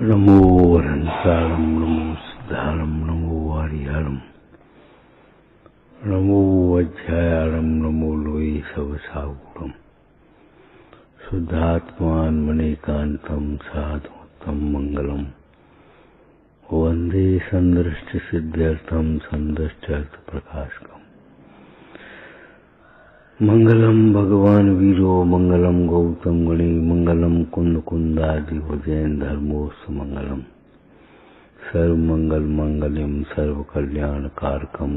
नमो वरंसारम नमो सिद्धारम नमो वारिहरम नमो अध्यायारम नमो लोये सवसागुरम शुद्धात्मान मणिकांतम साधुतम मंगलम वंदे संदृष्टि सिद्ध्यर्थम संदृष्टि प्रकाशकम मंगलम भगवान वीरो मंगलम गौतम गणे मंगलम कुंद कुंदादि भजैन धर्मोस्त मंगलम सर्व मंगल मंगलम सर्व कल्याण कारकम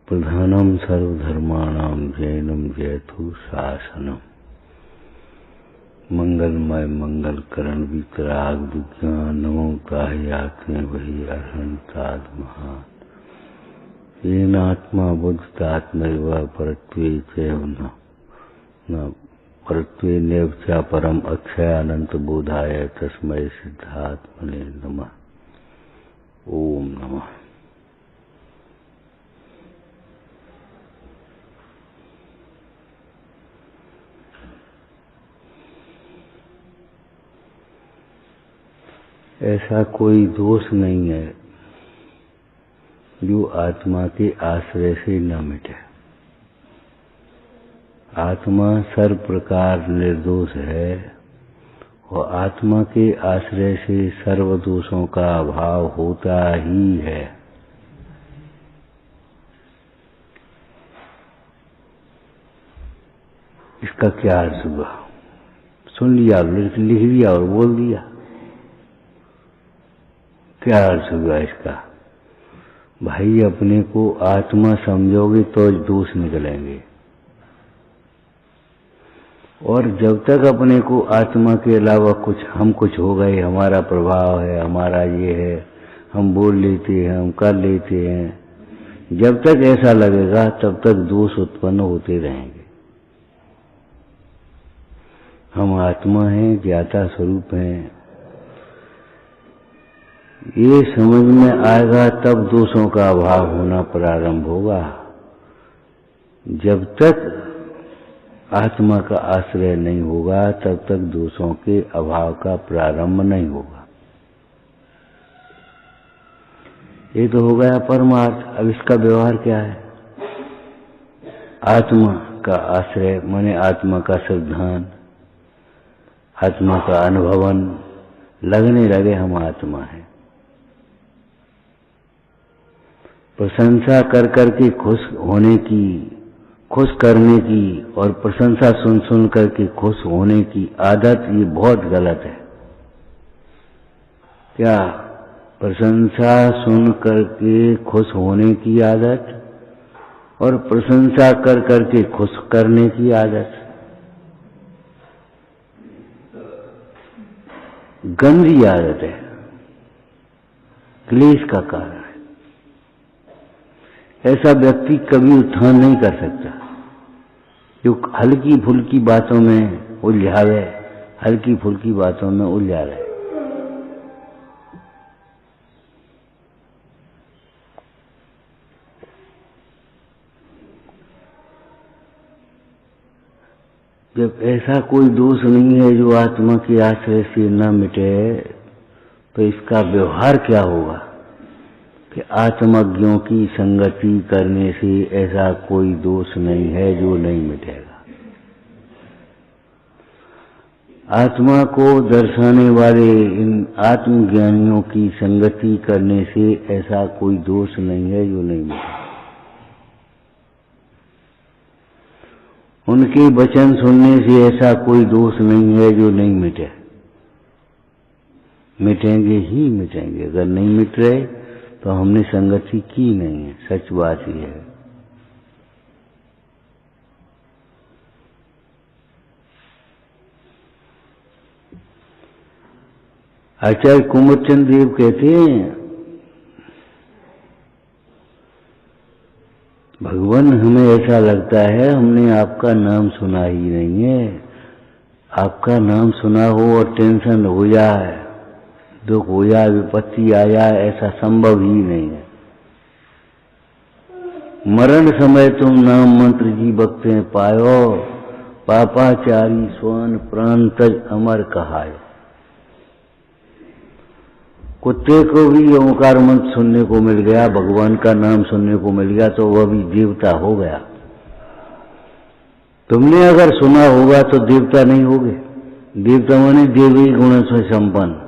प्रधानम सर्वधर्माणाम जैनम जयतु शासनम मंगलमय मंगल करण वितराग विज्ञान नमो ताहि आत्मे वही अरहंताद महान येनात्मा बुद्धतात्मैव परत्वे परत्वे नैव च परम अक्षय अनंत बोधाय तस्मै सिद्धात्मने नमः। ओम नमः। ऐसा कोई दोष नहीं है जो आत्मा के आश्रय से न मिटे। आत्मा सर्व प्रकार निर्दोष है और आत्मा के आश्रय से सर्व दोषों का अभाव होता ही है। इसका क्या अर्थ हुआ? सुन लिया, लिख लिया और बोल दिया। क्या अर्थ हुआ इसका? भाई अपने को आत्मा समझोगे तो दोष निकलेंगे, और जब तक अपने को आत्मा के अलावा हम कुछ हो गए, हमारा प्रभाव है, हमारा ये है, हम बोल लेते हैं, हम कर लेते हैं, जब तक ऐसा लगेगा तब तक दोष उत्पन्न होते रहेंगे। हम आत्मा हैं, ज्ञाता स्वरूप हैं, ये समझ में आएगा तब दोषों का अभाव होना प्रारंभ होगा। जब तक आत्मा का आश्रय नहीं होगा तब तक दोषों के अभाव का प्रारंभ नहीं होगा। ये तो हो गया परमार्थ। अब इसका व्यवहार क्या है? आत्मा का आश्रय माने आत्मा का श्रद्धान, आत्मा का अनुभवन, लगने लगे हम आत्मा हैं। प्रशंसा कर करके खुश होने की, खुश करने की और प्रशंसा सुन सुन करके खुश होने की आदत ये बहुत गलत है। क्या? प्रशंसा सुन करके खुश होने की आदत और प्रशंसा कर करके खुश करने की आदत गंदी आदत है, क्लेश का कारण है। ऐसा व्यक्ति कभी उत्थान नहीं कर सकता जो हल्की फुल्की बातों में उलझावे, हल्की फुल्की बातों में उलझा रहे। जब ऐसा कोई दोष नहीं है जो आत्मा के आश्रय से न मिटे, तो इसका व्यवहार क्या होगा कि आत्मज्ञों की संगति करने से ऐसा कोई दोष नहीं है जो नहीं मिटेगा। आत्मा को दर्शाने वाले इन आत्मज्ञानियों की संगति करने से ऐसा कोई दोष नहीं है जो नहीं मिटेगा। उनके वचन सुनने से ऐसा कोई दोष नहीं है जो नहीं मिटे। मिटेंगे ही मिटेंगे। अगर नहीं मिट रहे तो हमने संगति की नहीं है, सच बात ही है। आचार्य कुंभचंद देव कहते हैं, भगवान हमें ऐसा लगता है हमने आपका नाम सुना ही नहीं है। आपका नाम सुना हो और टेंशन हो जाए, दुख हो जाए, विपत्ति आ जाए, ऐसा संभव ही नहीं है। मरण समय तुम नाम मंत्र जी बख्ते पायो, पापाचारी स्वर्ण प्राण तज अमर कहायो। कुत्ते को भी ओंकार मंत्र सुनने को मिल गया, भगवान का नाम सुनने को मिल गया, तो वह भी देवता हो गया। तुमने अगर सुना होगा तो देवता नहीं होगे। देवता माने देवी गुण से संपन्न।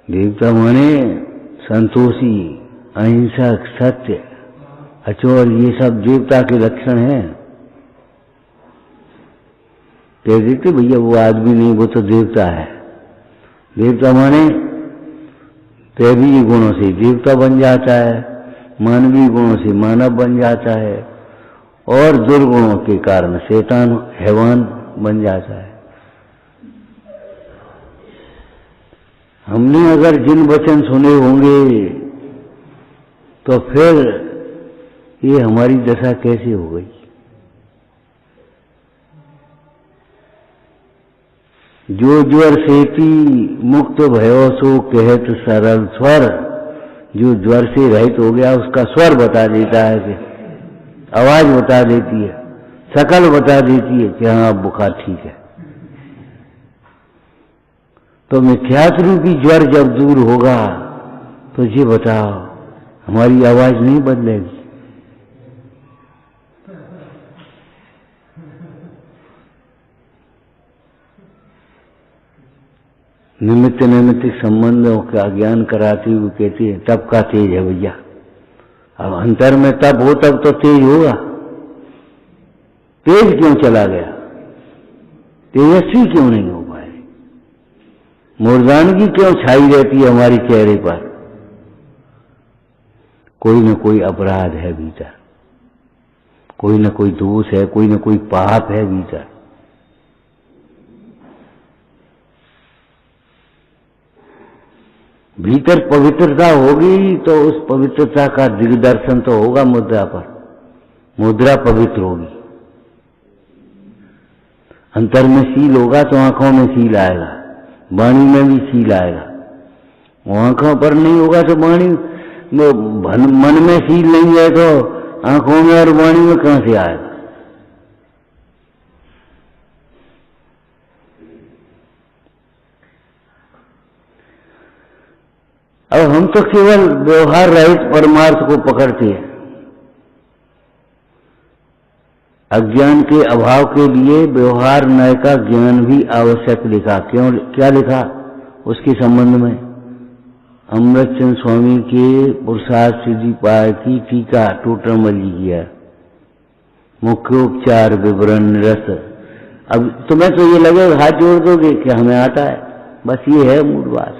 देवता माने संतोषी, अहिंसक, सत्य, अचोर, ये सब देवता के लक्षण हैं। कह देते भैया वो आदमी नहीं, वो तो देवता है। देवता माने दैवीय गुणों से देवता बन जाता है, मानवीय गुणों से मानव बन जाता है, और दुर्गुणों के कारण शैतान, हैवान बन जाता है। हमने अगर जिन वचन सुने होंगे तो फिर ये हमारी दशा कैसे हो गई। जो ज्वर सेती मुक्त भयो सो कहत सरल स्वर। जो ज्वर से रहित हो गया उसका स्वर बता देता है, कि आवाज बता देती है, शकल बता देती है कि हाँ अब बुखार ठीक है। तो मिथ्यात्व रूपी ज्वर जब दूर होगा तो ये बताओ हमारी आवाज नहीं बदलेगी। निमित्त नैमित्तिक संबंधों का ज्ञान कराती हुई कहती है तप का तेज है भैया। अब अंतर में तप हो तब तो तेज होगा। तेज क्यों चला गया, तेजस्वी क्यों नहीं हो पाए, मुर्दानगी क्यों छाई रहती है हमारी चेहरे पर। कोई न कोई अपराध है भीतर, कोई न कोई दोष है, कोई न कोई पाप है भीतर। भीतर पवित्रता होगी तो उस पवित्रता का दिग्दर्शन तो होगा मुद्रा पर। मुद्रा पवित्र होगी, अंतर में सील होगा तो आंखों में सील आएगा, वाणी में भी सील आएगा। वो आंखों पर नहीं होगा तो वाणी मन में सील नहीं है तो आंखों में और वाणी में कहां से आएगा। अब हम तो केवल व्यवहार रहित परमार्थ को पकड़ते हैं। अज्ञान के अभाव के लिए व्यवहार नय का ज्ञान भी आवश्यक लिखा। क्यों, क्या लिखा उसके संबंध में? अमृतचंद स्वामी के पुरुषार्थ सिद्धि पाय की टीका टोटरमल जी की है, मुख्योपचार विवरण निरस्त। अब तुम्हें तो ये लगेगा हाथ जोड़ दोगे कि हमें आता है, बस ये है मूल बात।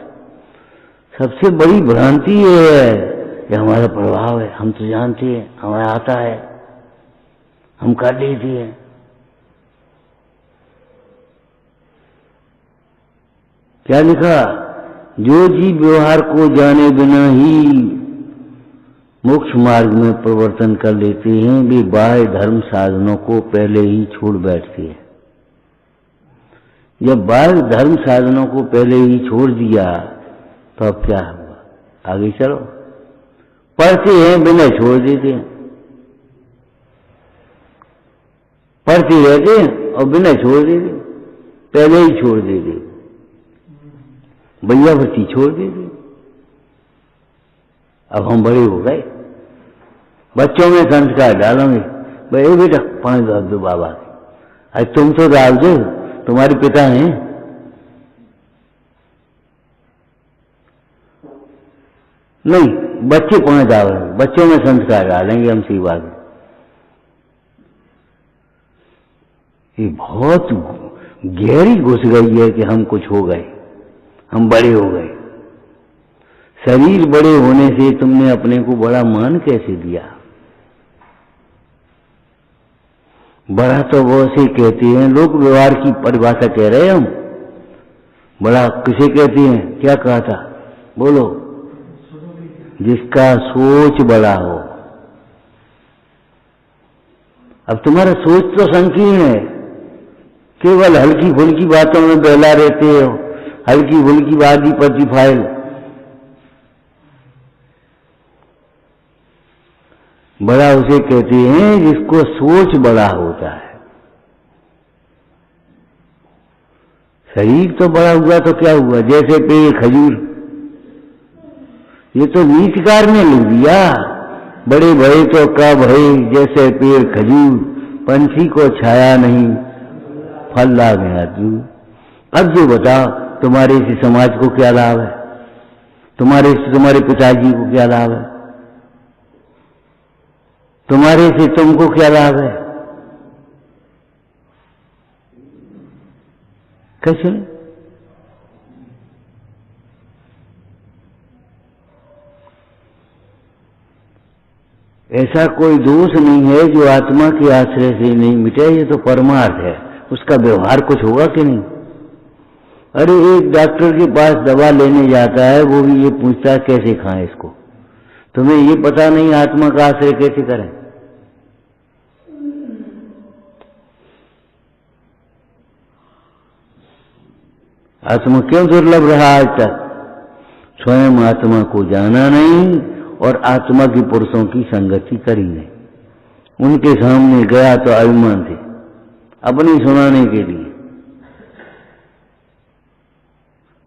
सबसे बड़ी भ्रांति ये है कि हमारा प्रभाव है, हम तो जानते हैं, हमें आता है, हम कर लेते हैं। क्या लिखा? जो जीव व्यवहार को जाने बिना ही मोक्ष मार्ग में प्रवर्तन कर लेते हैं, वे बाह्य धर्म साधनों को पहले ही छोड़ बैठते हैं। जब बाह्य धर्म साधनों को पहले ही छोड़ दिया तो अब क्या हुआ? आगे चलो, पढ़ते हैं बिना छोड़ देते हैं, पढ़ते रहते हैं और बिना छोड़ देते, पहले ही छोड़ देते, भैयावती छोड़ देते। अब हम बड़े हो गए, बच्चों में संस्कार डालोगे, भाई बेटा 5 दाब दो बाबा, अरे तुम तो डाल दो, तुम्हारे पिता हैं। नहीं, बच्चे 5 दाब रहे, बच्चों में संस्कार डालेंगे हम, सी बात। ये बहुत गहरी घुस गई है कि हम कुछ हो गए, हम बड़े हो गए। शरीर बड़े होने से तुमने अपने को बड़ा मान कैसे दिया? बड़ा तो वो से कहते हैं, लोक व्यवहार की परिभाषा कह रहे हैं हम। बड़ा किसे कहते हैं? क्या कहा था बोलो? जिसका सोच बड़ा हो। अब तुम्हारा सोच तो संकीर्ण है, केवल हल्की फुल्की बातों में बहला रहते हो, हल्की फुल्की बाजी पति फाइल। बड़ा उसे कहते हैं जिसको सोच बड़ा होता है। शरीर तो बड़ा हुआ तो क्या हुआ, जैसे पेड़ खजूर, ये तो नीचकार ने लिख दिया। बड़े भये तो क्या भये, जैसे पेड़ खजूर, पंछी को छाया नहीं फल ला गया दूर। अब जो बताओ, तुम्हारे से समाज को क्या लाभ है, तुम्हारे से तुम्हारे पिताजी को क्या लाभ है, तुम्हारे से तुमको क्या लाभ है? कैसे? ऐसा कोई दोष नहीं है जो आत्मा के आश्रय से नहीं मिटे, ये तो परमार्थ है, उसका व्यवहार कुछ होगा कि नहीं? अरे एक डॉक्टर के पास दवा लेने जाता है, वो भी ये पूछता है कैसे खाएं इसको। तुम्हें ये पता नहीं आत्मा का आश्रय कैसे करें? आत्मा क्यों दुर्लभ रहा आज तक? स्वयं आत्मा को जाना नहीं और आत्मा के पुरुषों की संगति करी नहीं। उनके सामने गया तो अभिमान थे, अपनी सुनाने के लिए,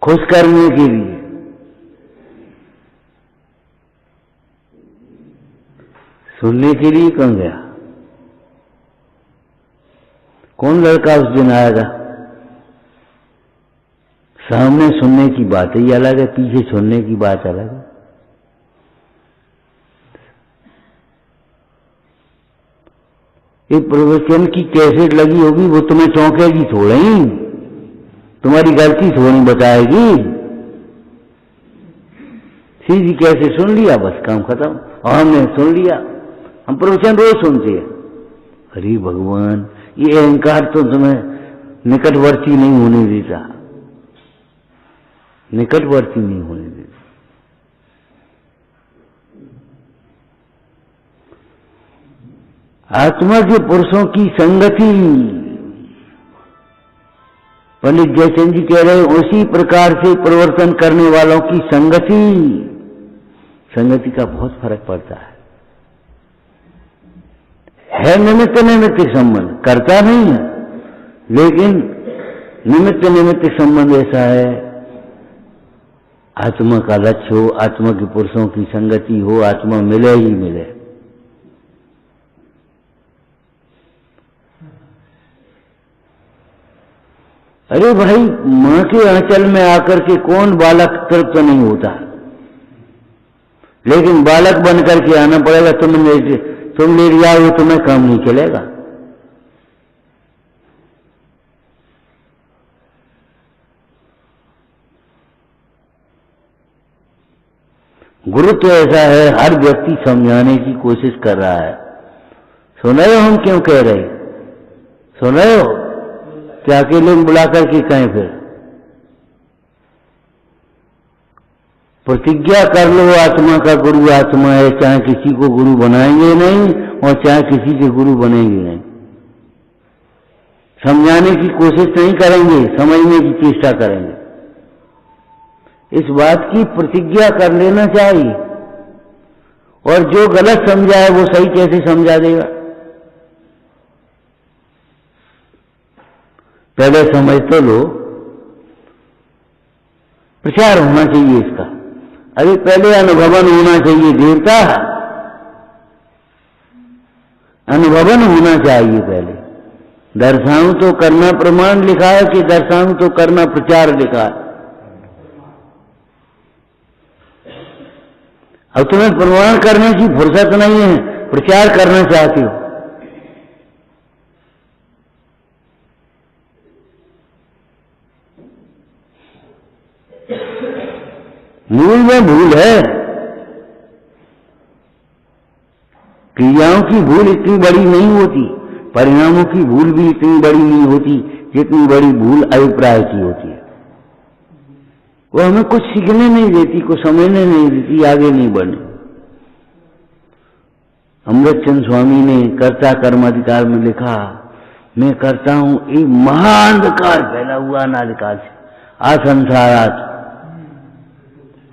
खुश करने के लिए। सुनने के लिए कौन गया? कौन लड़का उस दिन आएगा? सामने सुनने की बात ही अलग है, पीछे सुनने की बात अलग है। ये प्रवचन की कैसेट लगी होगी, वो तुम्हें चौंकेगी थोड़ा ही, तुम्हारी गलती थोड़ी बताएगी। सीधी कैसे सुन लिया, बस काम खत्म, और हमने सुन लिया। हम प्रवचन रोज सुनते हैं। अरे भगवान, ये अहंकार तो तुम्हें निकटवर्ती नहीं होने देता, निकटवर्ती नहीं होने देता। आत्मा के पुरुषों की संगति, पंडित जयचंद जी कह रहे हैं, उसी प्रकार से परिवर्तन करने वालों की संगति, संगति का बहुत फर्क पड़ता है। निमित्त निमित्त संबंध, करता नहीं है, लेकिन निमित्त निमित्त संबंध ऐसा है, आत्मा का लक्ष्य हो, आत्मा के पुरुषों की संगति हो, आत्मा मिले ही मिले। अरे भाई, मां के आंचल में आकर के कौन बालक तृप्त नहीं होता, लेकिन बालक बनकर के आना पड़ेगा। तुम ले जाओ, तुम्हें काम नहीं चलेगा। गुरु तो ऐसा है, हर व्यक्ति समझाने की कोशिश कर रहा है। सुन रहे हो हम क्यों कह रहे? सुन रहे हो? क्या अकेले बुला करके कहें? फिर प्रतिज्ञा कर लो, आत्मा का गुरु आत्मा है, चाहे किसी को गुरु बनाएंगे नहीं और चाहे किसी के गुरु बनेंगे नहीं। समझाने की कोशिश नहीं करेंगे, समझने की चेष्टा करेंगे। इस बात की प्रतिज्ञा कर लेना चाहिए। और जो गलत समझा है वो सही कैसे समझा देगा? पहले समझ तो लो, प्रचार होना चाहिए इसका। अरे पहले अनुभवन होना चाहिए, देवता अनुभवन होना चाहिए पहले। दर्शाऊं तो करना प्रमाण लिखा है कि दर्शाऊं तो करना प्रचार लिखा है। अब तुम्हें प्रमाण करने की फुर्सत नहीं है, प्रचार करना चाहते हो। मूल में भूल है, क्रियाओं की भूल इतनी बड़ी नहीं होती, परिणामों की भूल भी इतनी बड़ी नहीं होती जितनी बड़ी भूल अभिप्राय की होती है। वो हमें कुछ सीखने नहीं देती, कुछ समझने नहीं देती, आगे नहीं बढ़ने। अमृतचंद स्वामी ने कर्ता कर्माधिकार में लिखा, मैं करता हूं, एक महाअंधकार फैला हुआ अनादिकाल से, आज संसारात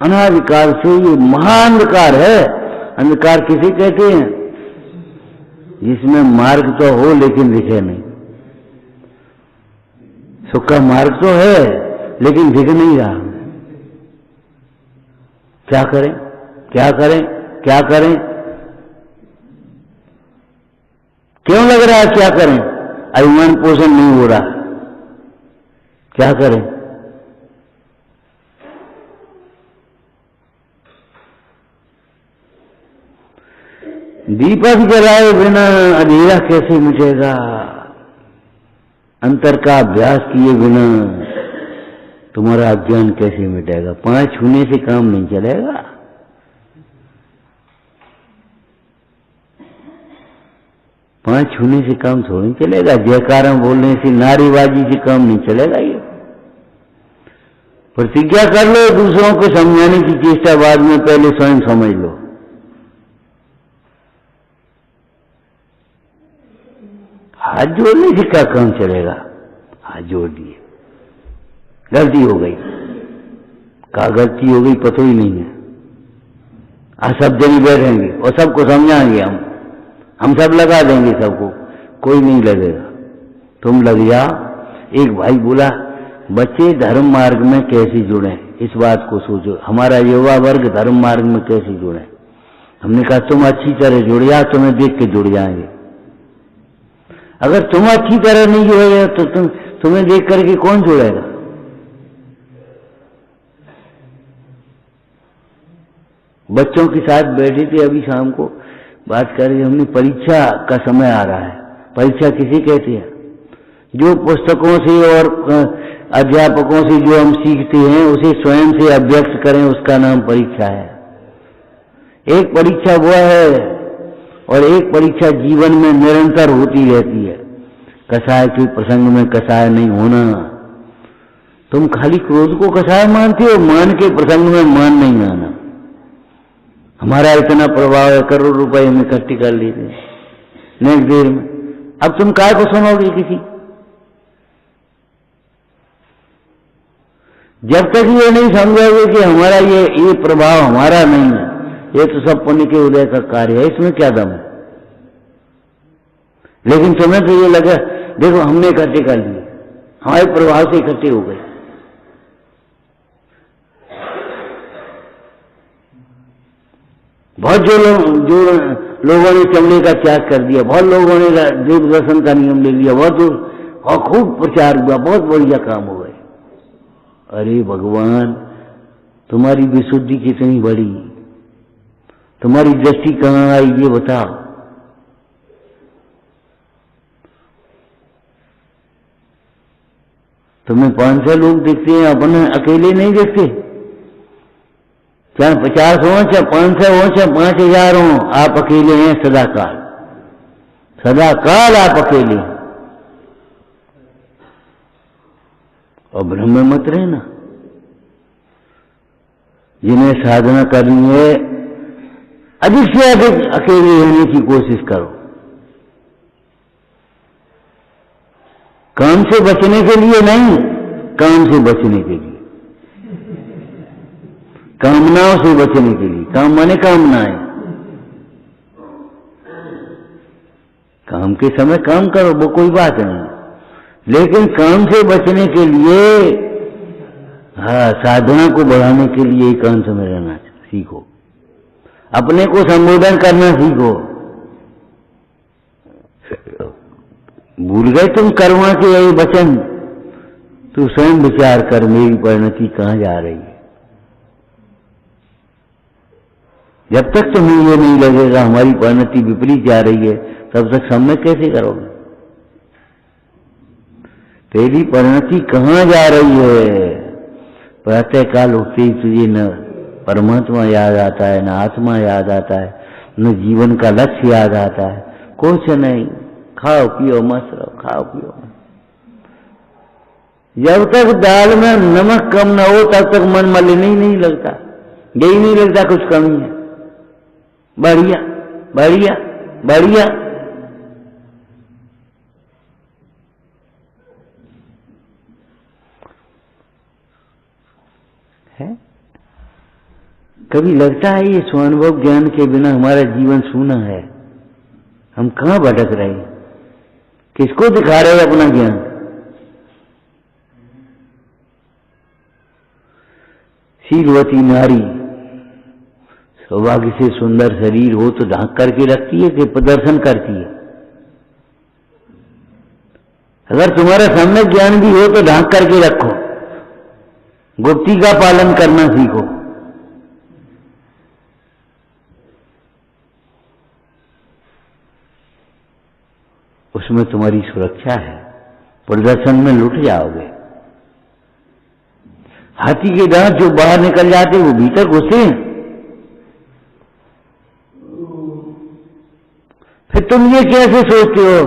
अनादिकाल से ये महाअंधकार है। अंधकार किसे कहते हैं? जिसमें मार्ग तो हो लेकिन दिखे नहीं। सुख का मार्ग तो है लेकिन दिख नहीं रहा। क्या करें क्या करें क्या करें? क्यों लग रहा है क्या करें? अभिमान पोषण नहीं हो रहा, क्या करें? दीपक जलाए बिना अंधेरा कैसे मिटेगा? अंतर का अभ्यास किए बिना तुम्हारा अज्ञान कैसे मिटेगा? 5 छूने से काम नहीं चलेगा। 5 छूने से काम थोड़ी चलेगा। जयकारा बोलने से, नारीबाजी से काम नहीं चलेगा। ये प्रतिज्ञा कर लो, दूसरों को समझाने की चेष्टा बाद में, पहले स्वयं समझ लो। हाथ जोड़ने से क्या काम चलेगा? हाथ जोड़ दिए, गलती हो गई, क्या गलती हो गई पता ही नहीं है। आज सब जने बैठेंगे और सबको समझाएंगे, हम सब लगा देंगे सबको, कोई नहीं लगेगा। तुम लग जाओ। एक भाई बोला बच्चे धर्म मार्ग में कैसे जुड़े, इस बात को सोचो। हमारा युवा वर्ग धर्म मार्ग में कैसे जुड़े? हमने कहा तुम अच्छी तरह जुड़ जाओ, तुम्हें देख के जुड़ जाएंगे। अगर तुम अच्छी तरह नहीं जुड़ेगा तो तुम्हें देख करके कौन जुड़ेगा? बच्चों के साथ बैठे थे अभी शाम को, बात कर रहे हमने, परीक्षा का समय आ रहा है। परीक्षा किसे कहते हैं? जो पुस्तकों से और अध्यापकों से जो हम सीखते हैं उसे स्वयं से अभ्यक्त करें, उसका नाम परीक्षा है। एक परीक्षा वो है और एक परीक्षा जीवन में निरंतर होती रहती है। कसाय के प्रसंग में कसाय नहीं होना। तुम खाली क्रोध को कसाय मानते हो, मान के प्रसंग में मान नहीं आना। हमारा इतना प्रभाव है, करोड़ रुपए हम इकट्ठी कर लेते नेक्स्ट देर में। अब तुम काय को सुनोगे किसी? जब तक ये नहीं समझोगे कि हमारा ये प्रभाव हमारा नहीं है, ये तो सब पुण्य के उदय का कार्य है, इसमें क्या दम है? लेकिन तुम्हें तो ये लगा देखो हमने इकट्ठे कर लिए, हमारे प्रभाव से इकट्ठे हो गए। बहुत जो लोगों ने चमड़े का त्याग कर दिया, बहुत लोगों ने देव दर्शन का नियम ले लिया, बहुत और खूब प्रचार हुआ, बहुत बढ़िया काम हो गए। अरे भगवान, तुम्हारी विशुद्धि कितनी बड़ी, तुम्हारी दृष्टि कहाँ आई ये बताओ। तुम्हें 500 लोग दिखते हैं, अपने अकेले नहीं दिखते। चाहे 50 हो, चाहे 500 हो, चाहे 5000 हो, आप अकेले हैं सदाकाल। सदाकाल आप अकेले हैं। और भ्रम में मत रहना। जिन्हें साधना करनी है अधिक से अधिक अकेले रहने की कोशिश करो। काम से बचने के लिए नहीं, काम से बचने के लिए, कामनाओं से बचने के लिए। काम माने कामनाएं। काम के समय काम करो, वो कोई बात नहीं, लेकिन काम से बचने के लिए, हाँ, साधना को बढ़ाने के लिए एकांत में रहना सीखो। अपने को संबोधन करना सीखो। भूल गए तुम कर्मा के ये वचन? तू स्वयं विचार कर, मेरी परिणति कहां जा रही है। जब तक तुम्हें ये नहीं लगेगा हमारी परिणति विपरीत जा रही है, तब तक सम्यक कैसे करोगे? तेरी परिणति कहां जा रही है? प्रातः काल उठते ही तुझे न परमात्मा याद आता है, न आत्मा याद आता है, न जीवन का लक्ष्य याद आता है, कुछ नहीं। खाओ पियो मस्त रहो, खाओ पियो। जब तक दाल में नमक कम न हो तब तक मन मलिन ही नहीं लगता, यही नहीं लगता कुछ कमी है। बढ़िया बढ़िया बढ़िया। है कभी लगता है ये स्वानुभव ज्ञान के बिना हमारा जीवन सूना है? हम कहां भटक रहे हैं? किसको दिखा रहे हैं अपना ज्ञान? शीलवती नारी सौभाग्य से सुंदर शरीर हो तो ढांक करके रखती है कि प्रदर्शन करती है? अगर तुम्हारा सम्यक ज्ञान भी हो तो ढांक करके रखो, गुप्ती का पालन करना सीखो। उसमें तुम्हारी सुरक्षा है, प्रदर्शन में लुट जाओगे। हाथी के दांत जो बाहर निकल जाते वो भीतर घुसते हैं। फिर तुम ये कैसे सोचते हो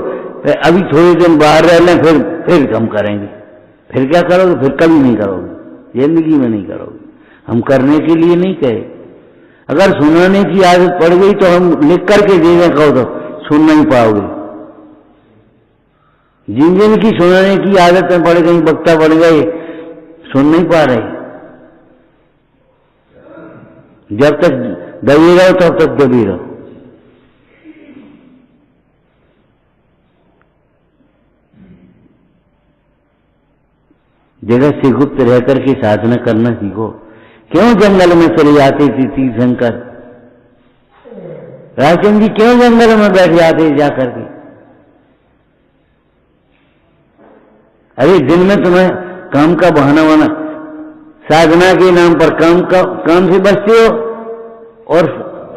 अभी थोड़े दिन बाहर रह लें फिर हम करेंगे? फिर क्या करोगे? फिर कभी नहीं करोगे, जिंदगी में नहीं करोगे। हम करने के लिए नहीं कहे। अगर सुनाने की आदत पड़ गई तो हम लिख करके दे दें कहो तो सुन नहीं पाओगे। जिन जिन की सुनाने की आदतें पड़ गई, वक्ता बढ़ गए, सुन नहीं पा रहे। जब तक दबे रहो तब तक दबे रहो। जगत से गुप्त रह करके साधना करना सीखो। क्यों जंगल में चले जाते थे तीर्थंकर? राजचंद्र जी क्यों जंगल में बैठ जाते जाकर के? अरे दिन में तुम्हें काम का बहाना बना, साधना के नाम पर काम से बचते हो और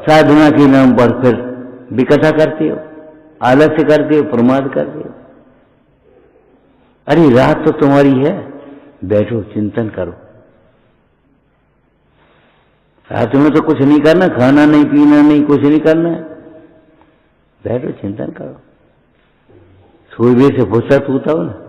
साधना के नाम पर फिर विकथा करते हो, आलस्य करते हो, प्रमाद करते हो। अरे रात तो तुम्हारी है, बैठो चिंतन करो। रात में तो कुछ नहीं करना, खाना नहीं, पीना नहीं, कुछ नहीं करना है, बैठो चिंतन करो। सूर्य से फुर्सत होता हो ना।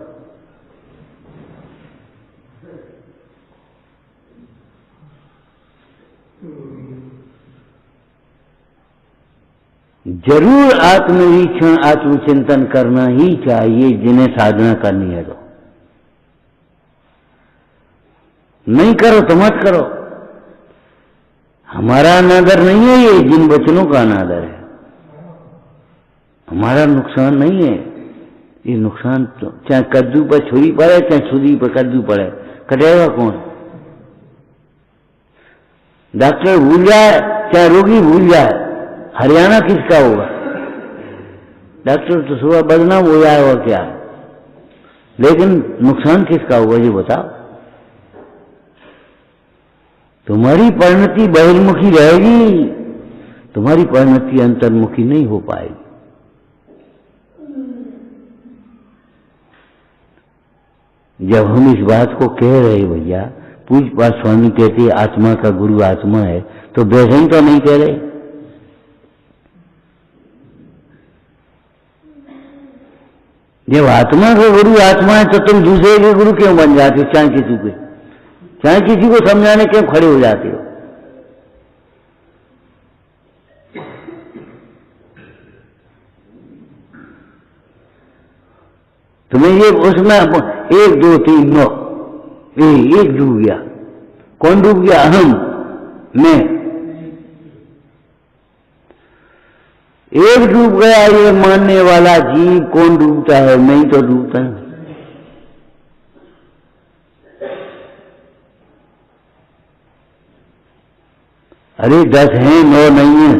जरूर आत्मनिरीक्षण, आत्मचिंतन करना ही चाहिए जिन्हें साधना करनी है। तो नहीं करो तो मत करो। हमारा अनादर नहीं है, ये जिन वचनों का अनादर है। हमारा नुकसान नहीं है, ये नुकसान तो चाहे कद्दू पर छुरी पड़े, चाहे छुरी पर कद्दू पड़े, कटेगा कौन? डॉक्टर भूल जाए चाहे रोगी भूल जाए, हरियाणा किसका होगा? डॉक्टर तो सुबह बदनाम हो जाए और क्या, लेकिन नुकसान किसका होगा ये बताओ। तुम्हारी परिणति बहिर्मुखी रहेगी, तुम्हारी परिणति अंतर्मुखी नहीं हो पाएगी। जब हम इस बात को कह रहे भैया, पूज्यपाद स्वामी कहते आत्मा का गुरु आत्मा है, तो वैसे ही तो नहीं कह रहे। जब आत्मा का गुरु आत्मा है तो तुम दूसरे के गुरु क्यों बन जाते हो? चाहे किसी को समझाने क्यों खड़े हो जाते हो? तुम्हें ये उसमें 1 2 3 9 एक डूब गया। कौन डूब गया? अहम, मैं। एक डूब गया ये मानने वाला जीव। कौन डूबता है? मैं ही तो डूबता हूं। अरे 10 हैं, 9 नहीं है,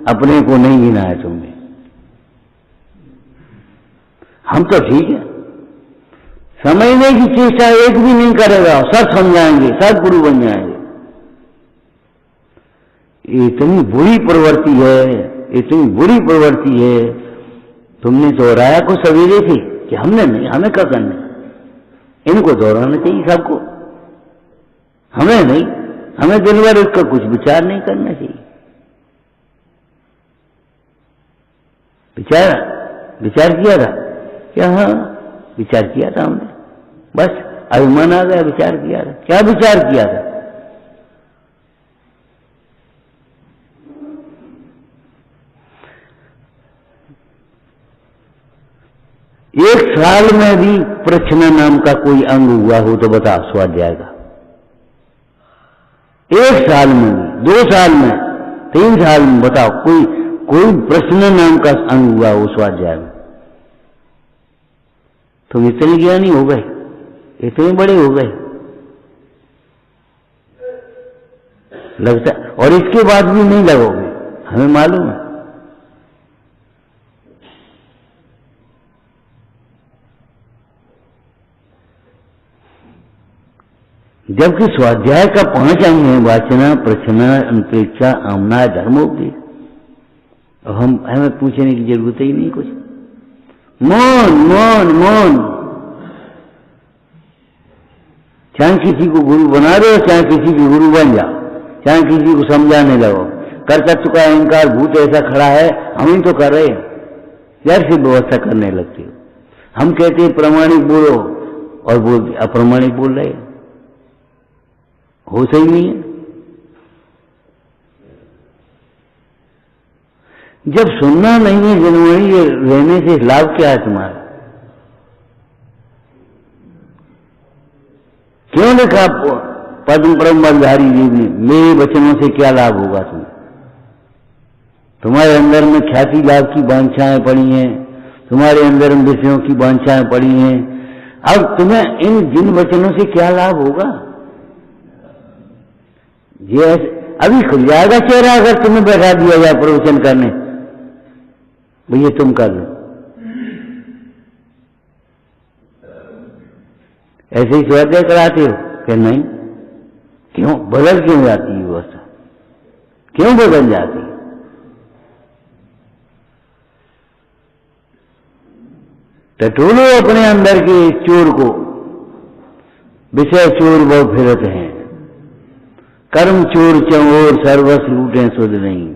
अपने को नहीं गिना है तुमने। हम तो ठीक है, समझने की चेष्टा एक भी नहीं करेगा, सब समझाएंगे, सब गुरु बन जाएंगे। इतनी बुरी प्रवृत्ति है, इतनी बुरी प्रवृत्ति है। तुमने दोहराया को सवेरे थी कि हमने नहीं, हमें क्या करना? इनको दोहराना चाहिए सबको, हमें नहीं। हमें दिन भर उसका कुछ विचार नहीं करना चाहिए। विचार किया था क्या? हाँ, विचार किया था हमने, बस अभिमान आ गया, विचार किया था। क्या विचार किया था? एक साल में भी प्रश्न नाम का कोई अंग हुआ हो तो बता, स्वाध्याय का। 1 साल में भी, 2 साल में, 3 साल में, बताओ कोई प्रश्न नाम का अंग हुआ हो स्वाध्याय में? तुम इतने ज्ञानी हो गए, इतने बड़े हो गए। लगता, और इसके बाद भी नहीं लगोगे, हमें मालूम है। जबकि स्वाध्याय का 5 अंग है, वाचना, प्रचना, अंतरिक्षा, आमना, धर्मोपदेश। और हमें पूछने की जरूरत ही नहीं कुछ। मौन मौन मौन, चाहे किसी को गुरु बना दो, चाहे किसी की गुरु बन जाओ, चाहे किसी को समझाने लगो। कर्तृत्व का अहंकार भूत ऐसा खड़ा है, हम ही तो कर रहे हैं, यार से व्यवस्था करने लगते हो। हम कहते हैं प्रमाणिक बोलो, और बोल अप्रमाणिक बोल रहे हो, सही नहीं है। जब सुनना नहीं है जनवरी, रहने से लाभ क्या है तुम्हारा? क्यों लिखा पद्म परम बलधारी जी ने, मेरे वचनों से क्या लाभ होगा तुम्हें? तुम्हारे अंदर में ख्याति लाभ की वांछाएं पड़ी हैं, तुम्हारे अंदर में विषयों की वांछाएं पड़ी हैं। अब तुम्हें इन जिन वचनों से क्या लाभ होगा? ये अभी खुल जाएगा चेहरा अगर तुम्हें बैठा दिया जाए प्रवचन करने, भैया तुम कर लो। ऐसे ही स्वाध्याय कराते हो कि नहीं? क्यों बदल क्यों जाती है व्यवस्था? क्यों बदल जाती है? टटोलो अपने अंदर के चोर को, विषय चोर बहु फिरत हैं, कर्म चोर चौर सर्वस लूटें सुध नहीं।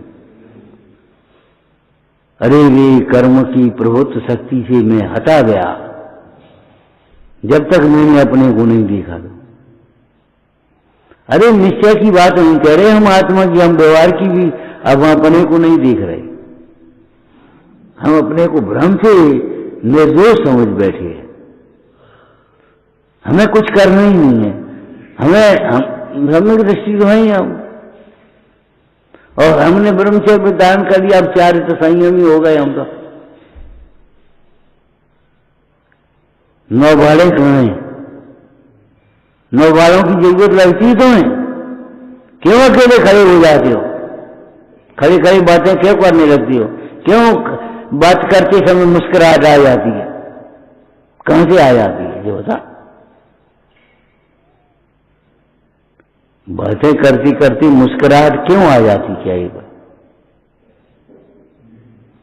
अरे वे कर्म की प्रभुत्व शक्ति से मैं हटा गया, जब तक मैंने अपने को नहीं देखा। तो अरे निश्चय की बात नहीं कह रहे हम आत्मा की, हम व्यवहार की भी अब अपने को नहीं देख रहे। हम अपने को भ्रम से निर्दोष समझ बैठे हैं। हमें कुछ करना ही नहीं है, हमें ब्रह्म की दृष्टि तो है ही हम, और हमने ब्रह्मचर्य दान कर दिया, अब चारित्र संयमी हो गए हम तो। 9 बाड़े कहाँ हैं? 9 बाड़ों की जरूरत लगती तो है? क्यों अकेले खड़े हो जाते हो? खड़ी खड़ी बातें क्यों करने लगती हो? क्यों बात करते समय मुस्कुराहट आ जाती है? कहां से आ जाती है जो बता? बातें करती करती मुस्कुराहट क्यों आ जाती? क्या ये बात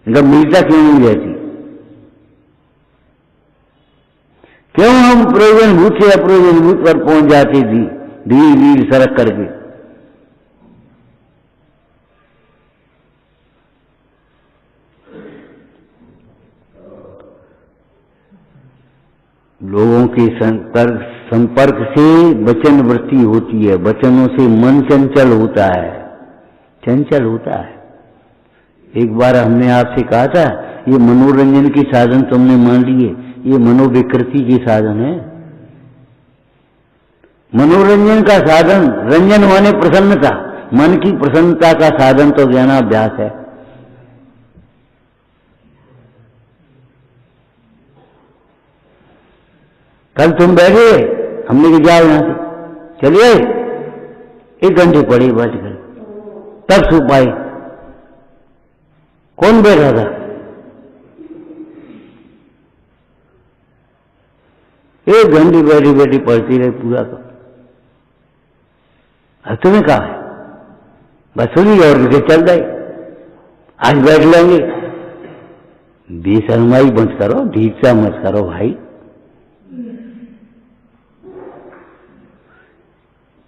गंभीरता क्यों नहीं रहती? क्यों हम प्रयोजनभूत से अप्रयोजनभूत पर पहुंच जाते थी धीरे धीरे सड़क करके? लोगों के संपर्क से वचन वृत्ति होती है, वचनों से मन चंचल होता है, चंचल होता है। एक बार हमने आपसे कहा था ये मनोरंजन के साधन तुमने मान लिए, ये मनोविकृति के साधन है। मनोरंजन का साधन, रंजन माने प्रसन्नता, मन की प्रसन्नता का साधन तो ज्ञानाभ्यास है। कल तुम बैठे, हमने कि जाओ यहां से, चलिए 1 घंटे पड़े बैठ कर, तब सो पाए। कौन बैठा था? एक घंटे बैठी बैठी पढ़ती रही पूरा का। अब तुम्हें कहा है बस सुनी और के चल गए, आज बैठ लेंगे। बेशर्माई मत करो, ढीठसा मत करो भाई।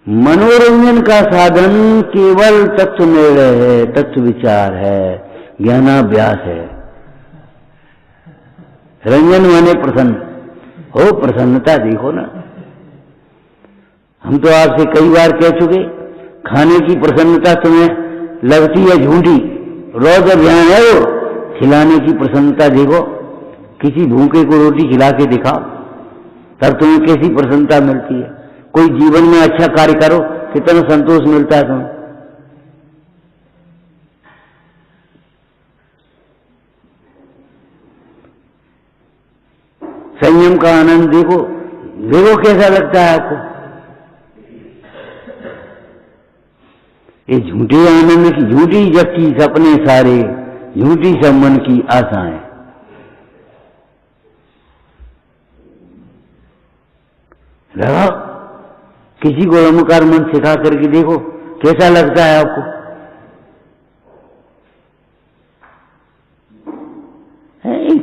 मनोरंजन का साधन केवल तत्व निर्णय है, तत्व विचार है, ज्ञानाभ्यास है। रंजन माने प्रसन्न हो, प्रसन्नता देखो ना। हम तो आपसे कई बार कह चुके, खाने की प्रसन्नता तुम्हें लगती है झूठी, रोज अभियान है वो। खिलाने की प्रसन्नता देखो, किसी भूखे को रोटी खिला के दिखाओ, तब तुम्हें कैसी प्रसन्नता मिलती है। कोई जीवन में अच्छा कार्य करो, कितना संतोष मिलता है तुम्हें। संयम का आनंद देखो, देखो कैसा लगता है आपको। ये झूठे आनंद की झूठी जबकि सपने सारे, झूठी सब मन की आशाएं। लगाओ, किसी को ओमकार मन सिखा करके देखो कैसा लगता है आपको।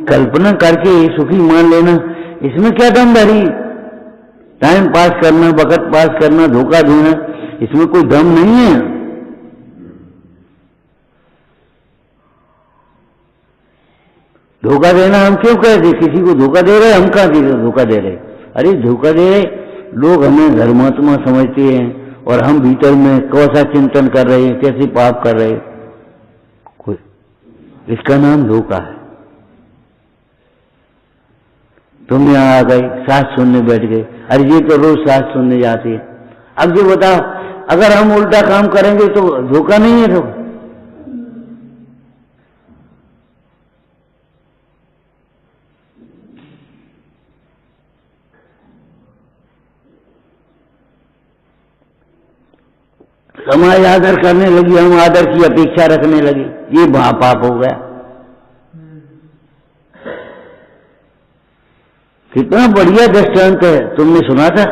कल्पना करके सुखी मान लेना, इसमें क्या दम भरी? टाइम पास करना, वक्त पास करना, धोखा देना, इसमें कोई दम नहीं है। धोखा देना हम क्यों कहते? किसी को धोखा दे रहे, हम कहाँ धोखा दे रहे? अरे धोखा दे रहे लोग हमें धर्मात्मा समझते हैं और हम भीतर में कैसा चिंतन कर रहे हैं, कैसे पाप कर रहे हैं, कोई इसका नाम धोखा है। तुम यहाँ आ गए, साथ सुनने बैठ गए, अरे ये तो रोज साथ सुनने जाते हैं। अब ये बताओ, अगर हम उल्टा काम करेंगे तो धोखा नहीं है? धोखा समाज आदर करने लगी, हम आदर की अपेक्षा रखने लगे, ये महापाप हो गया। कितना बढ़िया दृष्टांत है, तुमने सुना था?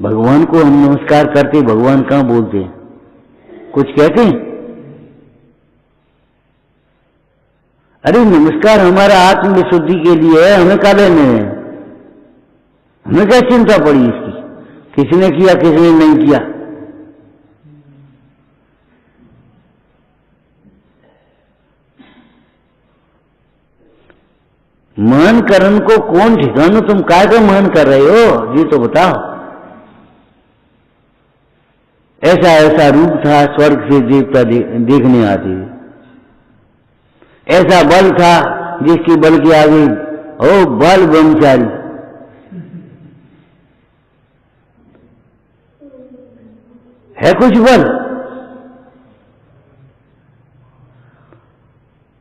भगवान को हम नमस्कार करते, भगवान कहाँ बोलते हैं, कुछ कहते हैं? अरे नमस्कार हमारा आत्म विशुद्धि के लिए है, हमें क्या लेने हैं? हमें क्या चिंता पड़ी इसकी, किसने किया किसने नहीं किया? मान करन को कौन ठिकाना? तुम काय का मान कर रहे हो, ये तो बताओ। ऐसा ऐसा रूप था, स्वर्ग से देवता देखने आते, ऐसा बल था जिसके बल के आगे ओ बल ब्रह्मचारी। है कुछ बल?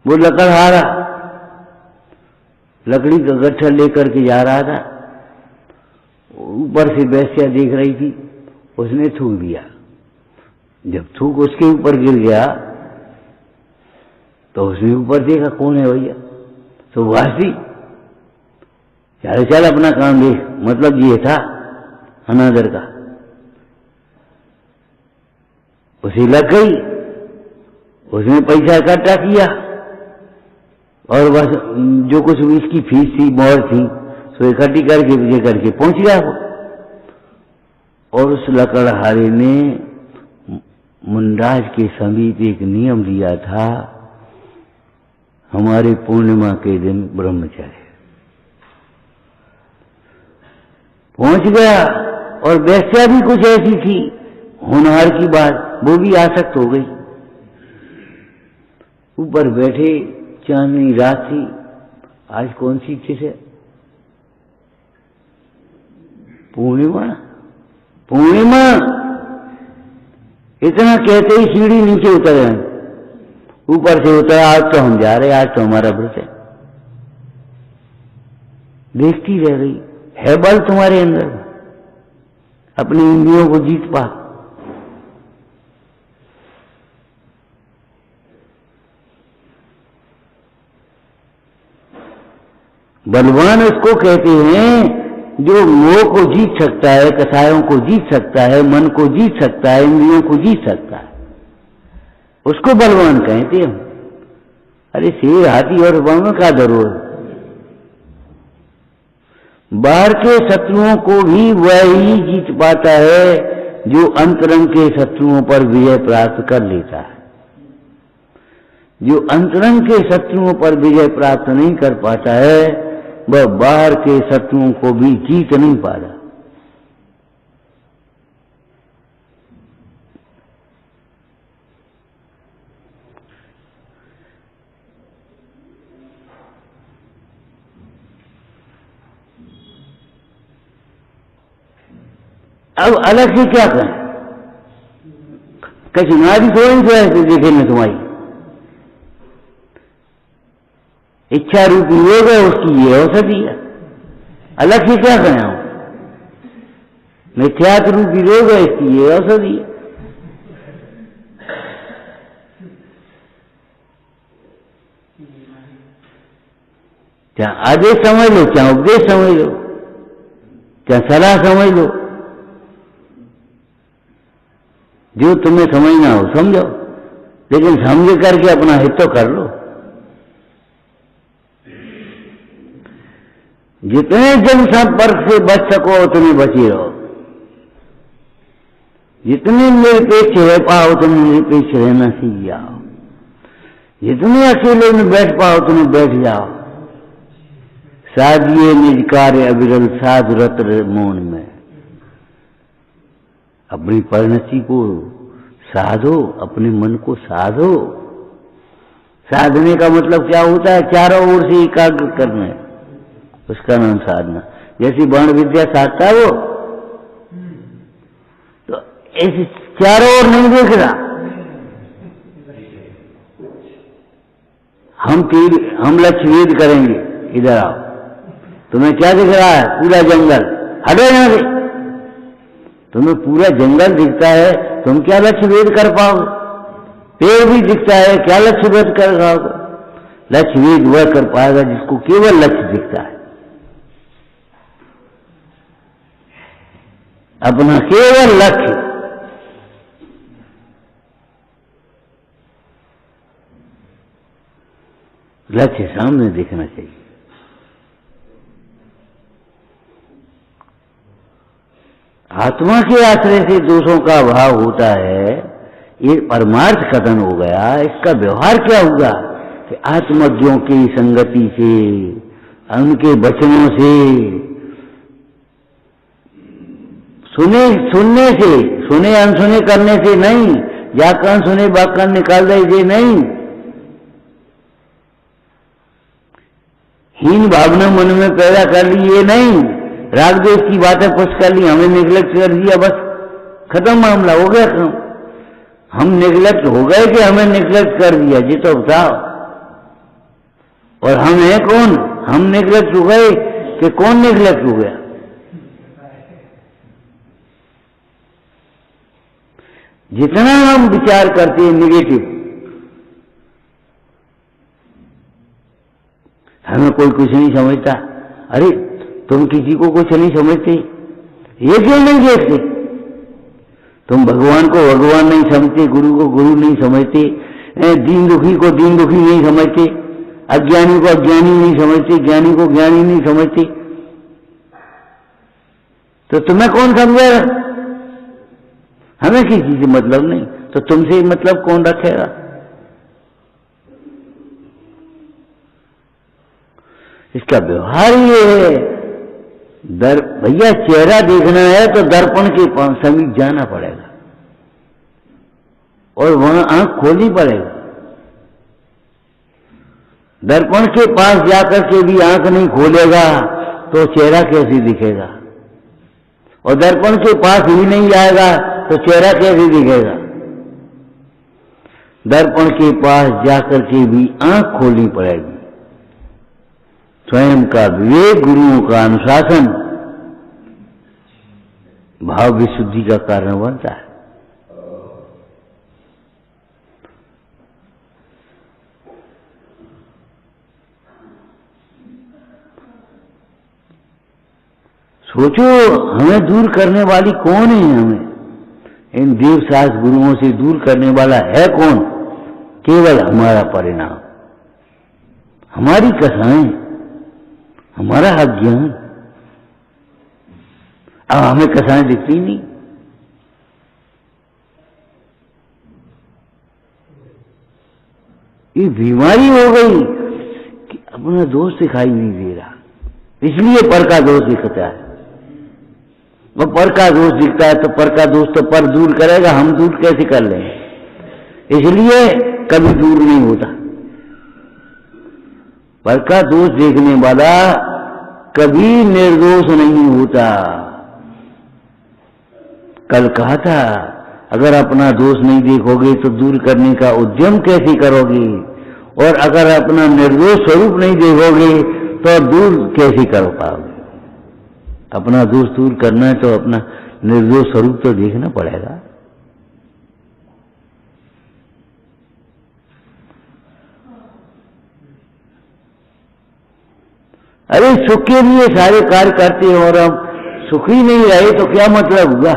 वो लकड़हारा लकड़ी का गट्ठा लेकर के जा रहा था, ऊपर से बेस्या देख रही थी, उसने थूक दिया। जब थूक उसके ऊपर गिर गया तो उसने ऊपर देखा, कौन है भैया? तो वासी, चल चल अपना काम देख, मतलब ये था अनादर का। उसे लग गई, उसने पैसा इकट्ठा किया और बस जो कुछ भी इसकी फीस थी, मोहर थी, सो इकट्ठी करके विजय करके पहुंच गया वो। और उस लकड़हारे ने मुंडराज के समीप एक नियम दिया था, हमारे पूर्णिमा के दिन ब्रह्मचर्य। पहुंच गया और वैश्या भी कुछ ऐसी थी होनहार की बात, वो भी आसक्त हो गई। ऊपर बैठे, चांदनी रात थी, आज कौन सी चीज है? पूर्णिमा। पूर्णिमा इतना कहते ही सीढ़ी नीचे उतर गए, ऊपर से उतरा, आज तो हम जा रहे, आज तो हमारा व्रत है। देखती रह गई, है बल तुम्हारे अंदर, अपनी इंद्रियों को जीत पा। बलवान उसको कहते हैं जो मोह को जीत सकता है, कसायों को जीत सकता है, मन को जीत सकता है, इंद्रियों को जीत सकता है, उसको बलवान कहते हैं। अरे शेर, हाथी और बानर का जरूर, बाहर के शत्रुओं को भी वही जीत पाता है जो अंतरंग के शत्रुओं पर विजय प्राप्त कर लेता है। जो अंतरंग के शत्रुओं पर विजय प्राप्त नहीं कर पाता है, वह बाहर के शत्रुओं को भी जीत नहीं पाता। अब अलग से क्या करें? कठिनाई थोड़ी तो ऐसे देखेंगे तुम्हारी इच्छा रूपी योग है, उसकी ये औषधि है। अलग से क्या करें हम? मिथ्यात्व रूपी रोग है, इसकी ये औषधि है। चाहे आदेश समझ लो, चाहे उपदेश समझ लो, चाहे सलाह समझ लो, जो तुम्हें समझना हो समझो, लेकिन समझ करके अपना हित तो कर लो। जितने जनसंपर्क से बच सको उतने बचे रहो, जितने निरपेक्ष रह पाओ उतने निरपेक्ष रहना सीख जाओ, जितने अकेले में बैठ पाओ उतने बैठ जाओ। साधिए निज कार्य अविरल साधु रत मौन में। अपनी परिणति को साधो, अपने मन को साधो। साधने का मतलब क्या होता है? चारों ओर से एकाग्र करना है, उसका नाम साधना। जैसी बाण विद्या साधता है वो, तो ऐसे चारों ओर नहीं देख रहा। हम लक्ष्य भेद करेंगे, इधर आओ, तुम्हें क्या दिख रहा है? पूरा जंगल, हटो यहां से। तुम्हें पूरा जंगल दिखता है, तुम क्या लक्ष्य भेद कर पाओगे? पेड़ भी दिखता है, क्या लक्ष्य भेद कर पाओगे? लक्ष्य भेद वह कर पाएगा जिसको केवल लक्ष्य दिखता है, अपना केवल लक्ष्य। लक्ष्य सामने दिखना चाहिए। आत्मा के आश्रय से दोषों का भाव होता है, ये परमार्थ कथन हो गया। इसका व्यवहार क्या होगा कि आत्मज्ञों की संगति से, उनके वचनों से, सुनने से, सुने अनसुने करने से नहीं, जाकर सुने बाकर निकाल दे नहीं, हीन भावना मन में पैदा कर ली ये नहीं, राग द्वेष की बातें पुष्ट कर ली, हमें निगलेक्ट कर दिया, बस खत्म मामला हो गया। हम निगलेक्ट हो गए कि हमें निगलेक्ट कर दिया, जी तो बताओ। और हम हैं कौन? हम निगलेक्ट हो गए कि कौन निगलेक्ट हो गया? जितना हम विचार करते हैं निगेटिव, हमें कोई कुछ नहीं समझता। अरे तुम किसी को कुछ नहीं समझते, ये क्यों नहीं देखते? तुम भगवान को भगवान नहीं समझते, गुरु को गुरु नहीं समझते, दीन दुखी को दीन दुखी नहीं समझते, अज्ञानी को अज्ञानी नहीं समझते, ज्ञानी को ज्ञानी नहीं समझते, तो तुम्हें कौन समझेगा? हमें किसी से मतलब नहीं, तो तुमसे मतलब कौन रखेगा? इसका व्यवहार ये है। भैया चेहरा देखना है तो दर्पण के समीप जाना पड़ेगा और वहां आंख खोलनी पड़ेगी। दर्पण के पास जाकर के भी आंख नहीं खोलेगा तो चेहरा कैसे दिखेगा? और दर्पण के पास ही नहीं जाएगा तो चेहरा कैसे दिखेगा? दर्पण के पास जाकर के भी आंख खोलनी पड़ेगी। स्वयं का विवेक, गुरुओं का अनुशासन भाव विशुद्धि का कारण बनता है। सोचो हमें दूर करने वाली कौन है? हमें इन देव शास्त्र गुरुओं से दूर करने वाला है कौन? केवल हमारा परिणाम, हमारी कथाएं, हमारा अज्ञान। अब हमें कथाएं दिखती नहीं। ये बीमारी हो गई कि अपना दोष दिखाई नहीं दे रहा, इसलिए पर का दोष दिखता है। वो पर का दोष दिखता है तो पर का दोष तो पर दूर करेगा, हम दूर कैसे कर लेंगे? इसलिए कभी दूर नहीं होता। पर का दोष देखने वाला कभी निर्दोष नहीं होता। कल कहा था, अगर अपना दोष नहीं देखोगे तो दूर करने का उद्यम कैसे करोगे? और अगर अपना निर्दोष स्वरूप नहीं देखोगे तो दूर कैसे कर पाओगे? अपना दोष दूर करना है तो अपना निर्दोष स्वरूप तो देखना पड़ेगा। अरे सुख के लिए सारे कार्य करते हैं और हम सुखी नहीं रहे तो क्या मतलब हुआ?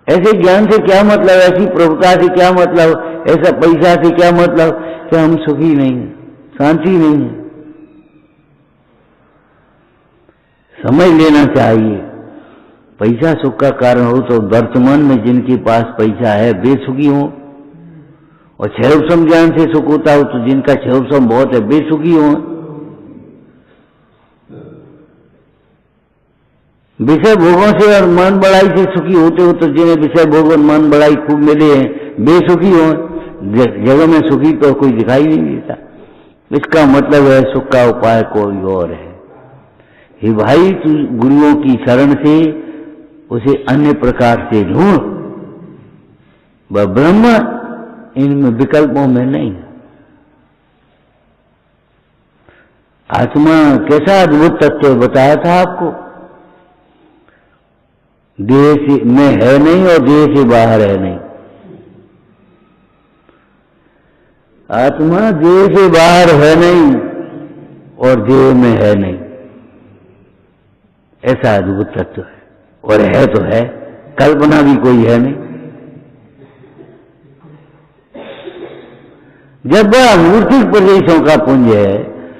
ऐसे ज्ञान से क्या मतलब, ऐसी प्रभुता से क्या मतलब, ऐसा पैसा से क्या मतलब कि हम सुखी नहीं हैं, शांति नहीं है। समझ लेना चाहिए, पैसा सुख का कारण हो तो वर्तमान में जिनके पास पैसा है बेसुखी हो, और क्षयोपशम ज्ञान से सुख होता हो तो जिनका क्षयोपशम बहुत है बेसुखी हो। विषय भोगों से और मन बढ़ाई से सुखी होते हो तो जिन्हें विषय भोग और मन बढ़ाई खूब मिले हैं बेसुखी हो। जगह में सुखी तो कोई दिखाई नहीं देता। इसका मतलब है सुख का उपाय कोई और है। हे भाई, तू गुरुओं की शरण से उसे अन्य प्रकार से ढूंढ। वह ब्रह्म इनमें विकल्पों में नहीं। आत्मा कैसा अद्भुत तत्व बताया था आपको, देह से में है नहीं और देह से बाहर है नहीं। आत्मा देह से बाहर है नहीं और देह में है नहीं, ऐसा अद्भुत तत्व है। और है तो है, कल्पना भी कोई है नहीं। जब वह मूर्तिक प्रदेशों का पुंज है,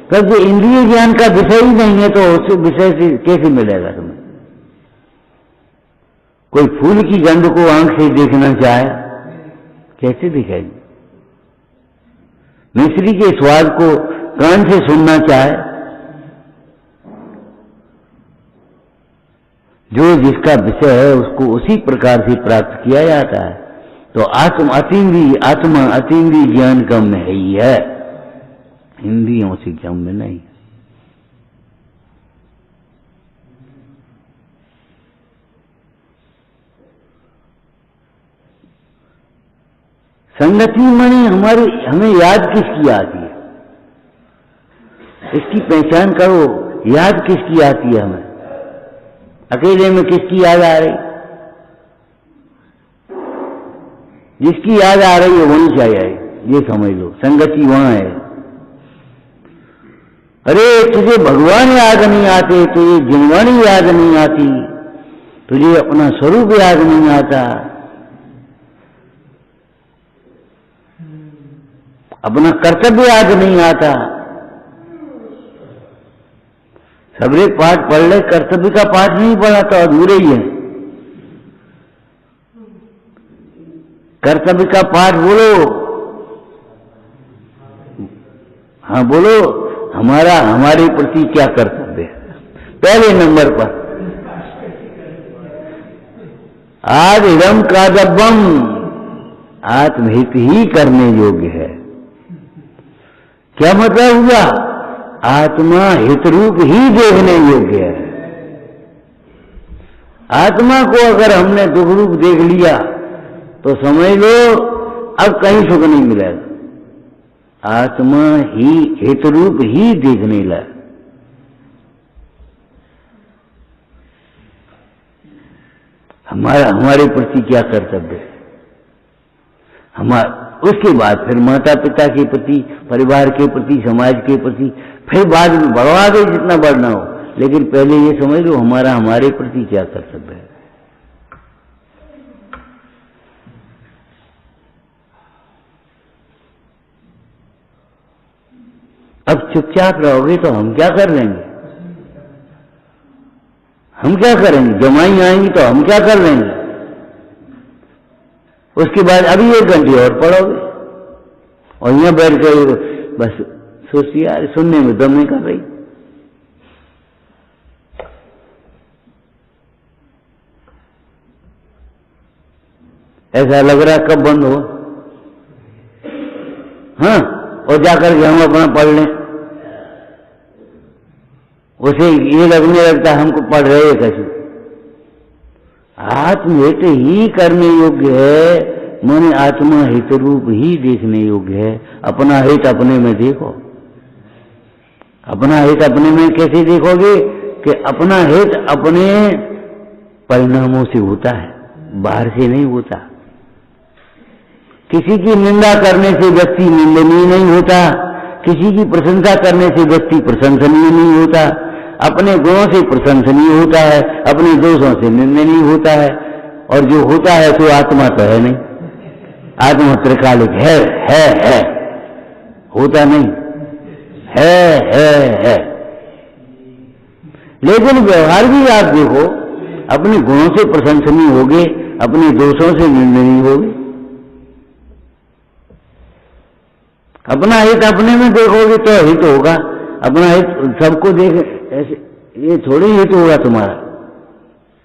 तब जो इंद्रिय ज्ञान का विषय ही नहीं है तो उस विषय से कैसे मिलेगा तुम्हें? कोई फूल की गंध को आंख से देखना चाहे, कैसे दिखेगी? मिश्री के स्वाद को कान से सुनना चाहे, जो जिसका विषय है उसको उसी प्रकार से प्राप्त किया जाता है। तो आत्मा अतीन्द्रिय ज्ञान कम में ही है, इंद्रियों से कम में नहीं। संगति मणि हमें याद किसकी आती है? इसकी पहचान करो, याद किसकी आती है हमें? अकेले में किसकी याद आ रही? जिसकी याद आ रही है वहीं चाहिए, ये समझ लो, संगति वहां है। अरे तुझे भगवान याद नहीं आते, तुझे जिनवाणी याद नहीं आती, तुझे अपना स्वरूप याद नहीं आता, अपना कर्तव्य याद नहीं आता। सबरे पाठ पढ़ ले, कर्तव्य का पाठ नहीं पढ़ा तो अधूरे ही है। कर्तव्य का पाठ बोलो, हाँ बोलो, हमारे प्रति क्या कर्तव्य है पहले नंबर पर। आज इदम कादब्बम, आत्महित ही करने योग्य है। क्या मतलब हुआ? आत्मा हित रूप ही देखने योग्य है। आत्मा को अगर हमने दुख रूप देख लिया तो समझ लो अब कहीं सुख नहीं मिलेगा। आत्मा ही हित रूप ही देखने लगा। हमारे प्रति क्या कर्तव्य है? उसके बाद फिर माता पिता के प्रति, परिवार के प्रति, समाज के प्रति, फिर बाद में बढ़वा दे जितना बढ़ना हो, लेकिन पहले ये समझ लो हमारे प्रति क्या कर्तव्य है। अब चुपचाप रहोगे तो हम क्या कर लेंगे? हम क्या करेंगे? जमाई आएंगी तो हम क्या कर लेंगे? उसके बाद अभी 1 घंटे और पढ़ोगे और यहां बैठ कर बस सोचिए, यार सुनने में दम नहीं कर रही। ऐसा लग रहा कब बंद हो, हाँ, और जाकर के हम अपना पढ़ लें। उसे ये लगने लगता हमको पढ़ रहे हैं कैसे। आत्महित ही करने योग्य है, माने आत्मा हित रूप ही देखने योग्य है। अपना हित अपने में देखो। अपना हित अपने में कैसे देखोगे? कि अपना हित अपने परिणामों से होता है, बाहर से नहीं होता। किसी की निंदा करने से व्यक्ति निंदनीय नहीं होता, किसी की प्रशंसा करने से व्यक्ति प्रशंसनीय नहीं होता, अपने गुणों से प्रशंसनीय होता है, अपने दोषों से निंदनीय होता है, और जो होता है तो आत्मा तो है नहीं, आत्मा त्रिकालिक है, होता नहीं, है। लेकिन व्यवहार भी आप देखो, अपने गुणों से प्रशंसनीय होगे, अपने दोषों से निंदनीय होगे। अपना हित अपने में देखोगे तो हित होगा, अपना हित सबको देख ऐसे, ये थोड़ी हित होगा तुम्हारा,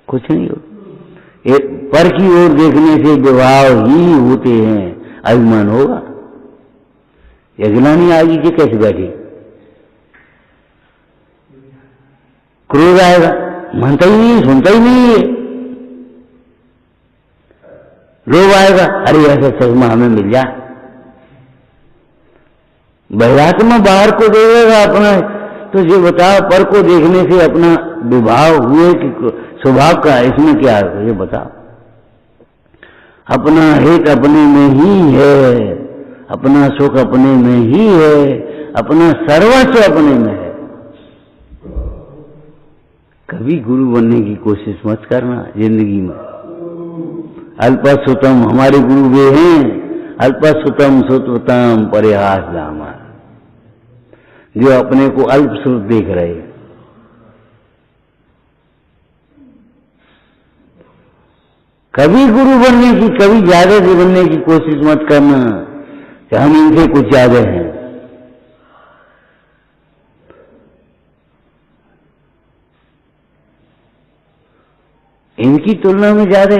कुछ नहीं होगा। पर की ओर देखने से विभाव ही होते हैं, अभिमान होगा। यज्ञानी आगे जी कैसे बैठी, क्रोध आएगा, मानता ही नहीं, सुनता ही नहीं है। लोभ आएगा, अरे ऐसा चश्मा हमें मिल जाए। बहिरात्मा बाहर को देखेगा अपना, तो ये बताओ पर को देखने से अपना विभाव हुए कि स्वभाव का, इसमें क्या है ये बताओ। अपना हित अपने में ही है, अपना सुख अपने में ही है, अपना सर्वस्व अपने में है। कभी गुरु बनने की कोशिश मत करना जिंदगी में। अल्पसुतम हमारे गुरु वे हैं, अल्पसुतम सुतवतम परिहास दामा, जो अपने को अल्पसुत देख रहे हैं। कभी गुरु बनने की, कभी ज्यादा से बनने की कोशिश मत करना कि हम इनसे कुछ ज्यादा हैं। इनकी तुलना में ज्यादा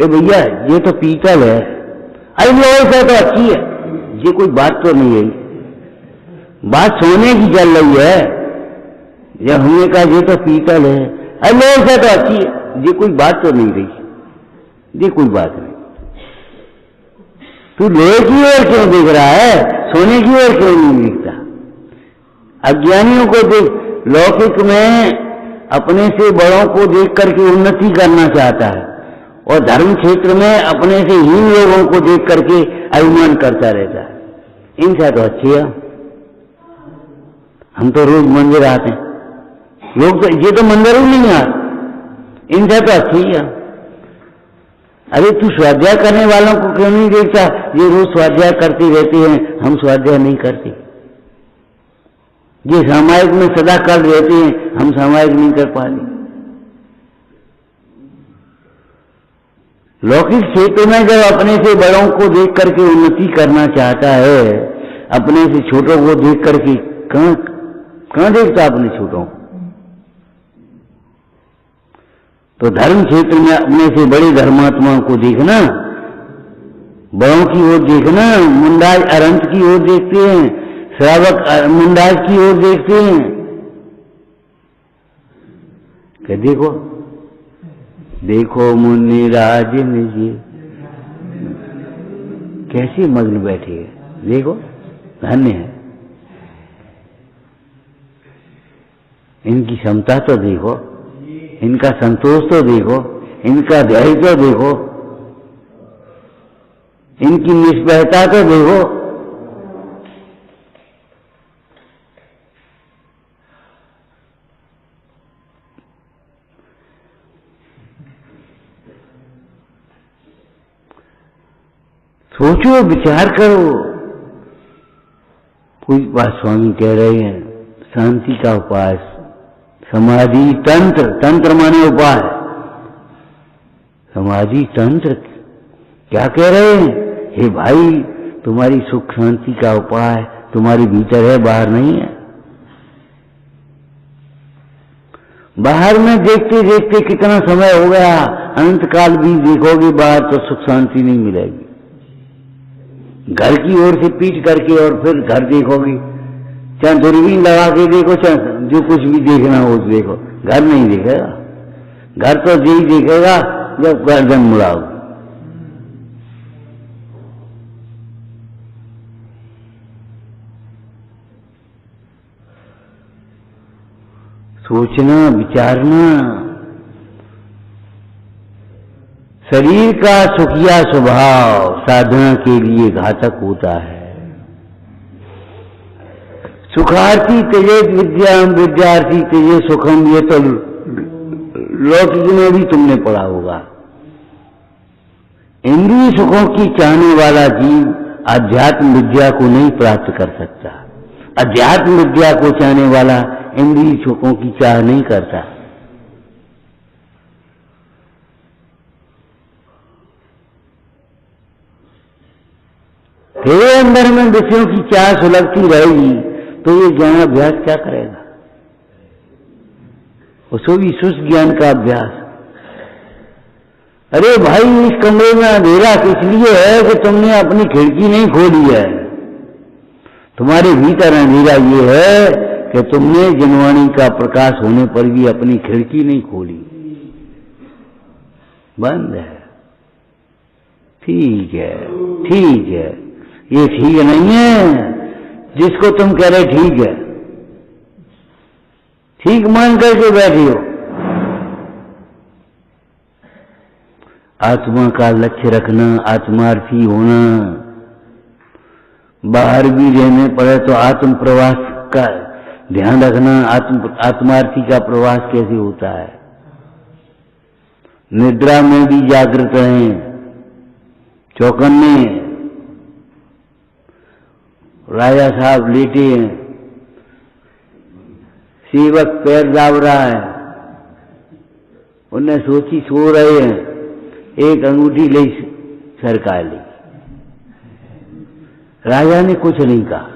भैया ये तो पीतल है, अरे लोहे से तो अच्छी है, ये कोई बात तो नहीं है। बात सोने की चल रही है। जब हमने कहा ये तो पीतल है, अरे लोहे से तो अच्छी है, ये कोई बात तो नहीं रही, ये कोई बात नहीं। तू लोहे की ओर क्यों देख रहा है, सोने की ओर क्यों नहीं देखता? अज्ञानियों को देख, लौकिक में अपने से बड़ों को देख करके उन्नति करना चाहता है, और धर्म क्षेत्र में अपने से हीन लोगों को देख करके अभिमान करता रहता है। इनसे तो अच्छी है, हम तो रोज मंदिर आते हैं, लोग तो ये तो मंदिर ही नहीं आते, इनसे तो अच्छी है। अरे तू स्वाध्याय करने वालों को क्यों नहीं देखता? ये रोज स्वाध्याय करती रहती हैं, हम स्वाध्याय नहीं करते। ये सामायिक में सदा कर रहती हैं, हम सामायिक नहीं कर पाते। लौकिक क्षेत्र में जब अपने से बड़ों को देख करके उन्नति करना चाहता है, अपने से छोटों को देख करके कहां देखता अपने छोटों? तो धर्म क्षेत्र में अपने से बड़े धर्मात्माओं को देखना, बड़ों की ओर देखना। मुंडाज अरंत की ओर देखते हैं, श्रावक मुंडाज की ओर देखते हैं कि देखो देखो मुन्नी राज जी कैसे मग्न बैठे हैं, देखो धन्य है। इनकी क्षमता तो देखो, इनका संतोष तो देखो, इनका धैर्य तो देखो, इनकी निष्भयता तो देखो। सोचो, विचार करो। कोई बात स्वामी कह रहे हैं, शांति का उपाय समाधि तंत्र, तंत्र माने उपाय, समाधि तंत्र क्या कह रहे हैं? हे भाई, तुम्हारी सुख शांति का उपाय तुम्हारे भीतर है, बाहर नहीं है। बाहर में देखते देखते कितना समय हो गया, अनंत काल भी देखोगे बाहर तो सुख शांति नहीं मिलेगी। घर की ओर से पीट करके और फिर घर देखोगे, चाहे दूरबीन लगा के देखो, चाहे जो कुछ भी देखना हो देखो, घर नहीं देखेगा। घर तो यही देखेगा जब गर्दन मुड़ाओ। सोचना, विचारना। शरीर का सुखिया स्वभाव साधना के लिए घातक होता है। सुखार्थी त्यजेत विद्याम विद्यार्थी त्यजे सुखम, ये तो लौकिक में भी तुमने पढ़ा होगा। इंद्रिय सुखों की चाहने वाला जीव अध्यात्म विद्या को नहीं प्राप्त कर सकता। अध्यात्म विद्या को चाहने वाला इंद्रिय सुखों की चाह नहीं करता। तेरे अंदर में विषयों की चाह सुलगती रहेगी तो ये ज्ञान अभ्यास क्या करेगा? उसको भी शुष्क ज्ञान का अभ्यास। अरे भाई, इस कमरे में अंधेरा किस लिए है कि तुमने अपनी खिड़की नहीं खोली है। तुम्हारे भीतर अंधेरा ये है कि तुमने जनवाणी का प्रकाश होने पर भी अपनी खिड़की नहीं खोली, बंद है। ठीक है, ठीक है, ये ठीक नहीं है जिसको तुम कह रहे ठीक है, ठीक मान करके बैठी हो। आत्मा का लक्ष्य रखना, आत्मार्थी होना, बाहर भी रहने पड़े तो आत्म प्रवास का ध्यान रखना। आत्मार्थी का प्रवास कैसे होता है? निद्रा में भी जागृत रहें, चौकन्ने। राजा साहब लेटे हैं, सेवक पैर दाब रहा है, उन्हें सोची सो रहे हैं, एक अंगूठी ले सरका ली। राजा ने कुछ नहीं कहा।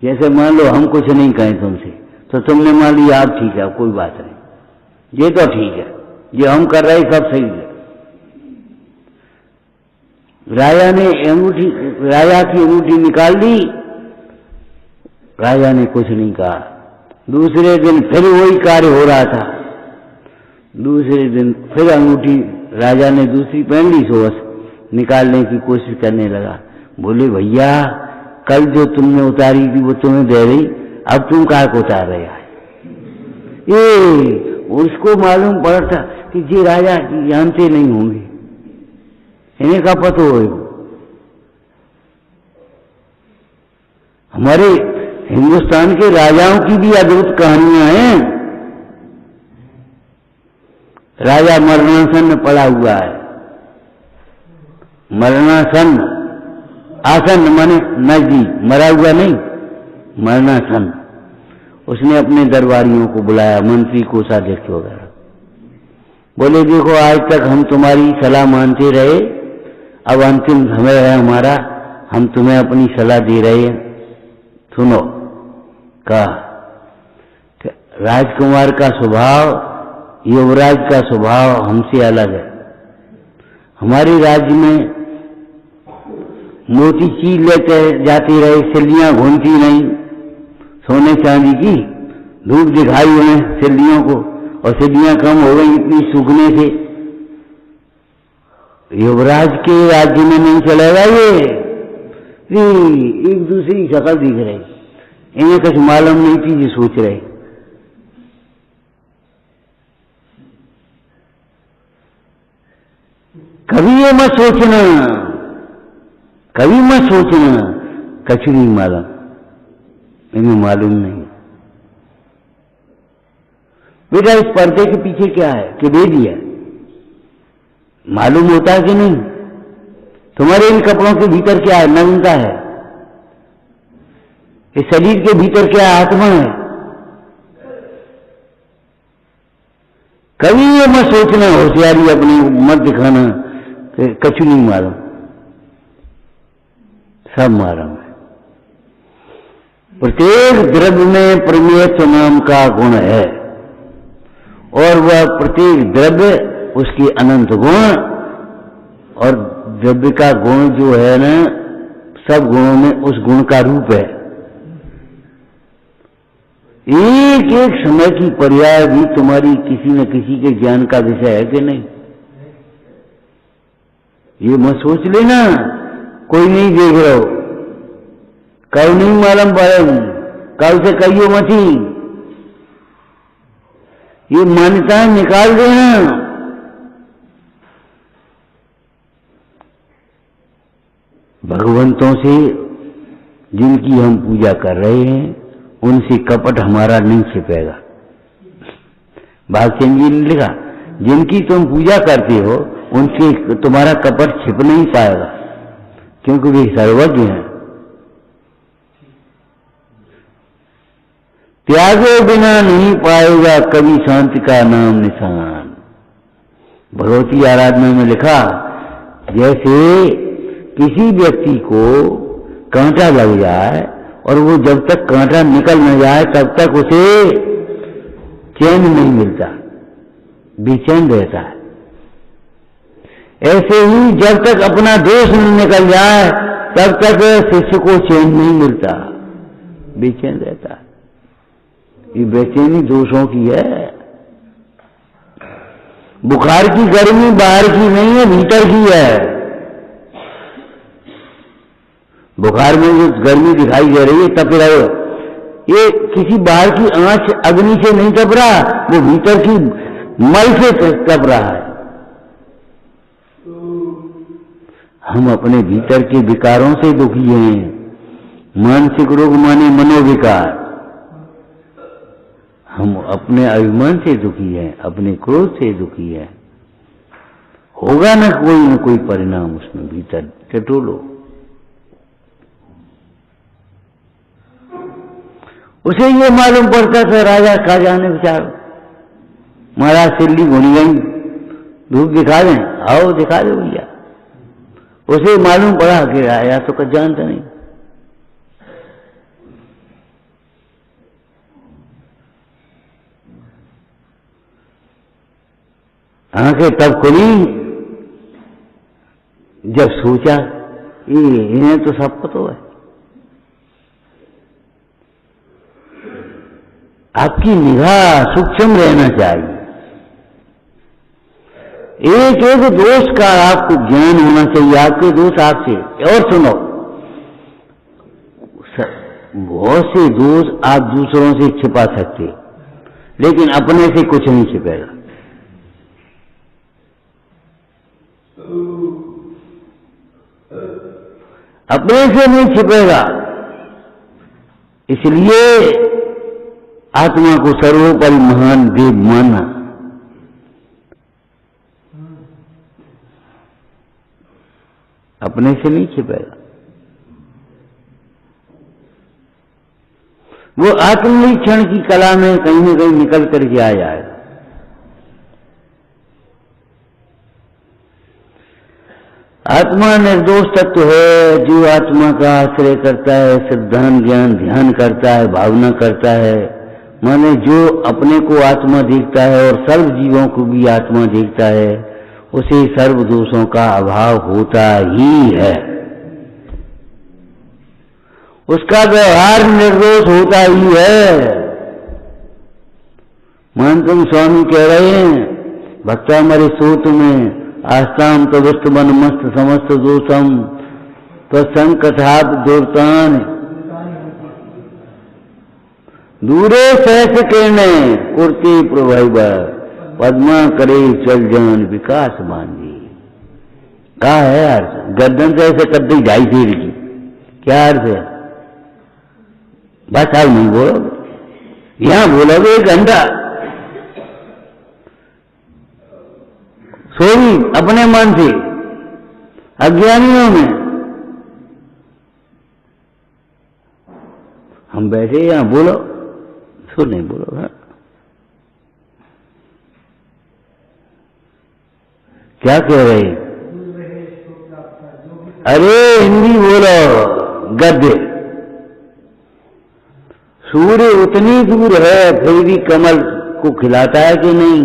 जैसे मान लो हम कुछ नहीं कहें तुमसे तो तुमने मान लिया आप ठीक है, कोई बात नहीं, ये तो ठीक है, ये हम कर रहे सब सही है। राजा ने अंगूठी, राजा की अंगूठी निकाल दी, राजा ने कुछ नहीं कहा। दूसरे दिन फिर वही कार्य हो रहा था, दूसरे दिन फिर अंगूठी राजा ने दूसरी पहन ली, सोच निकालने की कोशिश करने लगा। बोले भैया, कल जो तुमने उतारी थी वो तुम्हें दे रही, अब तुम काहे को उतार रहे हैं? ये उसको मालूम पड़ा था कि ये राजा जानते नहीं होंगे, इन्हें का पता हो। हमारे हिंदुस्तान के राजाओं की भी अद्भुत कहानियां हैं। राजा मरणासन पड़ा हुआ है, मरणासन, आसन माने नजदीक, मरा हुआ नहीं, मरणासन। उसने अपने दरबारियों को बुलाया, मंत्री कोषाध्यक्ष वगैरह। बोले देखो, आज तक हम तुम्हारी सलाह मानते रहे, अब अंतिम समय है हमारा, हम तुम्हें अपनी सलाह दे रहे हैं, सुनो। कहा राजकुमार का स्वभाव, युवराज का स्वभाव हमसे अलग है। हमारे राज्य में मोती चीज लेते जाती रहे, सिल्लियां घूमती नहीं, सोने चांदी की, धूप दिखाई उन्हें सिल्लियों को, और सिल्लियां कम हो गई इतनी सूखने से। युवराज के राज्य में नहीं चलेगा ये। एक दूसरी शक्ल दिख रही, इन्हें कुछ मालूम नहीं थी, ये सोच रहे। कभी ये मत सोचना, कभी मत सोचना कछ नहीं मालूम, इन्हें मालूम नहीं। बेटा, इस पर्दे के पीछे क्या है कि दे दिया, मालूम होता है कि नहीं? तुम्हारे इन कपड़ों के भीतर क्या है? नग्नता है। इस शरीर के भीतर क्या है? आत्मा है। कभी ये मत सोचना, होशियारी अपनी मत दिखाना कि कछु नहीं मालूम, सब मालूम है। प्रत्येक द्रव्य में परमेश्वर नाम का गुण है, और वह प्रत्येक द्रव्य उसकी अनंत गुण, और द्रव्य का गुण जो है ना, सब गुणों में उस गुण का रूप है। एक एक समय की पर्याय भी तुम्हारी किसी न किसी के ज्ञान का विषय है कि नहीं? ये मत सोच लेना कोई नहीं देख रहा हो, कल नहीं मालूम पड़ेगी, कल से कहियो मती, ये मान्यताएं निकाल देना। भगवंतों से जिनकी हम पूजा कर रहे हैं उनसे कपट हमारा नहीं छिपेगा। भागचंद जी ने लिखा, जिनकी तुम पूजा करते हो उनसे तुम्हारा कपट छिप नहीं पाएगा, क्योंकि वे सर्वज्ञ हैं। त्यागे बिना नहीं पाएगा कभी शांति का नाम निशान। भगवती आराधना में लिखा, जैसे किसी व्यक्ति को कांटा लग जाए और वो जब तक कांटा निकल न जाए तब तक उसे चैन नहीं मिलता, बेचैन रहता है। ऐसे ही जब तक अपना दोष नहीं निकल जाए तब तक शिष्य को चैन नहीं मिलता, बेचैन रहता है। ये बेचैनी दोषों की है। बुखार की गर्मी बाहर की नहीं है, भीतर की है। बुखार में जो गर्मी दिखाई दे रही है, तप रहे, ये किसी बाहर की आंच अग्नि से नहीं तप रहा, वो भीतर की मल से तप रहा है। हम अपने भीतर के विकारों से दुखी हैं। मानसिक रोग माने मनोविकार। हम अपने अभिमान से दुखी हैं, अपने क्रोध से दुखी हैं। होगा ना कोई परिणाम उसमें, भीतर टटोलो। उसे ये मालूम पड़ता था, राजा खाजा ने विचार, महाराज सिल्ली घुनी गई, धूप दिखा दें, आओ दिखा दे भैया। उसे मालूम पड़ा कि राजा तो कुछ जानता नहीं। आंखें तब खुली जब सोचा, इन्हें तो सब पता है। आपकी निगाह सूक्ष्म रहना चाहिए। एक एक दोष का आपको ज्ञान होना चाहिए, आपके दोष आपसे। और सुनो, बहुत से दोष आप दूसरों से छिपा सकते, लेकिन अपने से कुछ नहीं छिपेगा। अपने से नहीं छिपेगा। इसलिए आत्मा को सर्वोपरि महान देव माना। अपने से नहीं छिपेगा। वो आत्मनिरीक्षण की कला में कहीं न कहीं निकल करके आ जाएगा। आत्मा निर्दोष तत्व है। जो आत्मा का आश्रय करता है, सिद्धांत ज्ञान ध्यान करता है, भावना करता है, माने जो अपने को आत्मा देखता है और सर्व जीवों को भी आत्मा देखता है, उसे सर्व दोषों का अभाव होता ही है। उसका व्यवहार निर्दोष होता ही है। मानतम स्वामी कह रहे हैं, भक्ता मरे सोत में आस्ताम तविष्ट मन मस्त समस्त दोषम तत्संकथाप दुर्तान दूरे सहस कहने कुर्ती प्रभव पद्मा करे चल जान विकास मांगी। कहा है अर्थ? गर्दन से ऐसे कद्दी ढाई फेर की, क्या अर्थ है? बस आप नहीं बोलोगे, यहां बोलोगे 1 घंटा सोई अपने मन से अज्ञानियों में। हम बैठे यहां, बोलो सो नहीं बोलो। हाँ? क्या कह रहे? अरे हिंदी बोलो, गद्य। सूर्य उतनी दूर है फिर भी कमल को खिलाता है कि नहीं?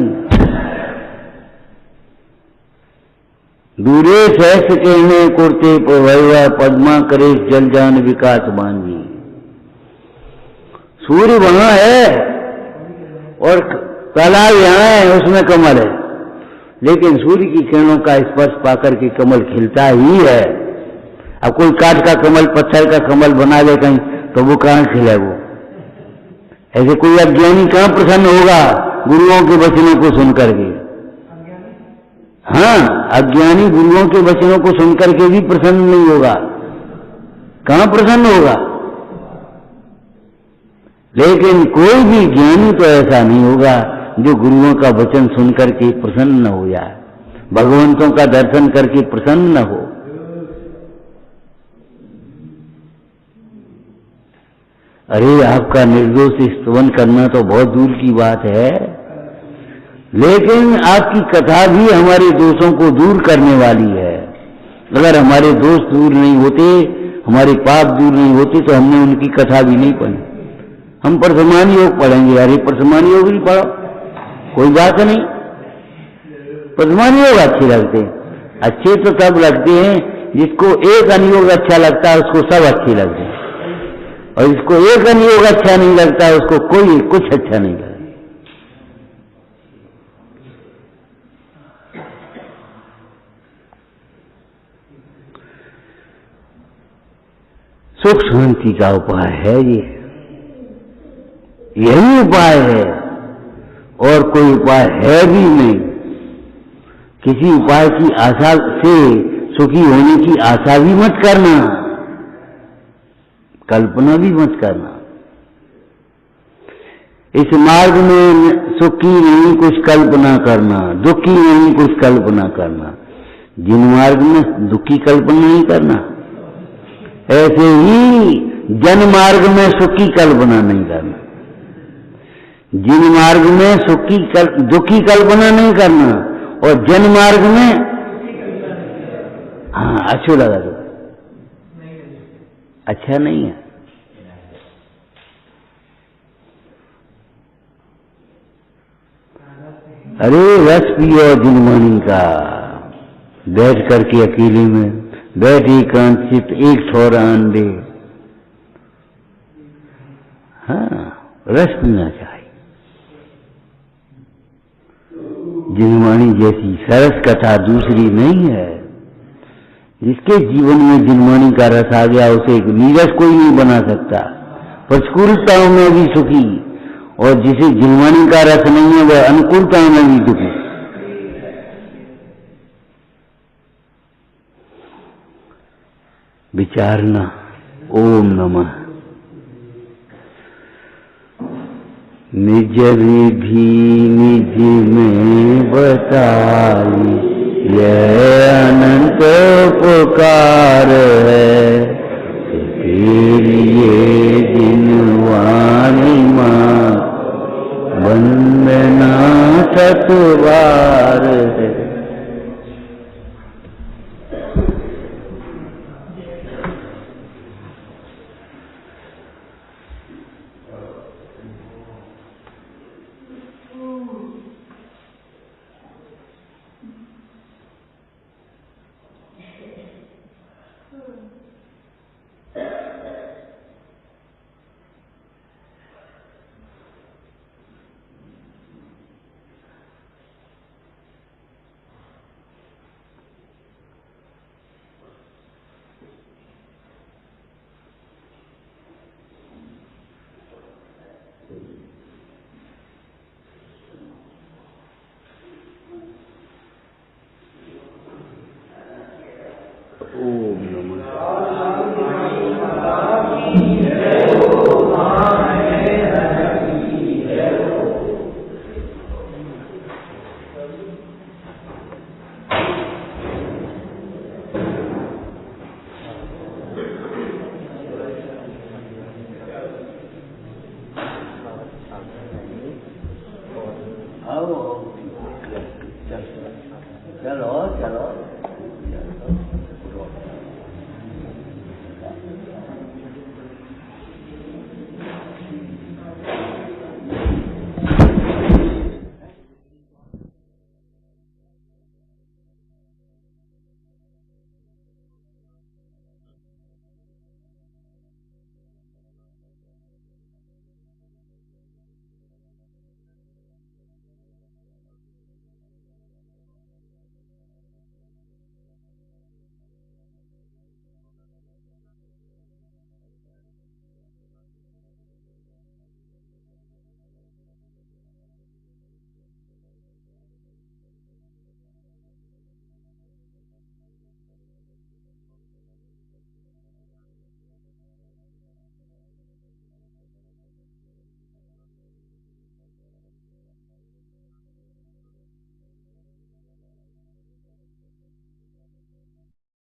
दूरे सहस कहने कुर्ते प्रभवा पद्मा करे जल जान विकास मांगी। सूर्य वहां है और तालाब यहां है, उसमें कमल है, लेकिन सूर्य की किरणों का स्पर्श पाकर के कमल खिलता ही है। अब कोई काठ का कमल, पत्थर का कमल बना ले कहीं, तो वो कहां खिले? वो ऐसे कोई अज्ञानी कहां प्रसन्न होगा गुरुओं के वचनों को सुनकर के? हाँ, अज्ञानी गुरुओं के वचनों को सुनकर के भी प्रसन्न नहीं होगा। कहां प्रसन्न होगा? लेकिन कोई भी ज्ञानी तो ऐसा नहीं होगा जो गुरुओं का वचन सुनकर के प्रसन्न न हो जाए, भगवंतों का दर्शन करके प्रसन्न न हो। अरे आपका निर्दोष स्तवन करना तो बहुत दूर की बात है, लेकिन आपकी कथा भी हमारे दोषों को दूर करने वाली है। अगर हमारे दोष दूर नहीं होते, हमारे पाप दूर नहीं होते, तो हमने उनकी कथा भी नहीं पढ़ी। हम परसमान योग पढ़ेंगे, अरे परसमान योग भी पढ़ो, कोई बात नहीं। परसमान योग अच्छे लगते हैं, अच्छे तो तब लगते हैं जिसको एक अनुयोग अच्छा लगता है उसको सब अच्छे लगते हैं, और जिसको एक अनुयोग अच्छा नहीं लगता है उसको कोई कुछ अच्छा नहीं लगता। सुख शांति का उपाय है ये, यही उपाय है और कोई उपाय है भी नहीं। किसी उपाय की आशा से सुखी होने की आशा भी मत करना, कल्पना भी मत करना। इस मार्ग में सुखी नहीं कुछ कल्पना करना, दुखी नहीं कुछ कल्पना करना। जिन मार्ग में दुखी कल्पना नहीं करना, ऐसे ही जन मार्ग में सुखी कल्पना नहीं करना। जिन मार्ग में दुखी कल्पना नहीं करना और जन मार्ग में, हाँ अच्छा लगा तो अच्छा नहीं है। अरे रस पियो जिनवाणी का, बैठ करके अकेले में बैठ एकांत एक ठोर आंधे, हाँ रस पीना चाहिए। जिनवाणी जैसी सरस कथा दूसरी नहीं है। जिसके जीवन में जिनवाणी का रस आ गया उसे एक नीरस कोई नहीं बना सकता, प्रतिकूलताओं में भी सुखी, और जिसे जिनवाणी का रस नहीं है वह अनुकूलताओं में भी दुखी। विचारना ओम नमः। निज विधि निज में बताई, यह अनंत पुकार है, तेरी ये जिनवाणी मां वंदना सतबार है। चलो चलो चलो।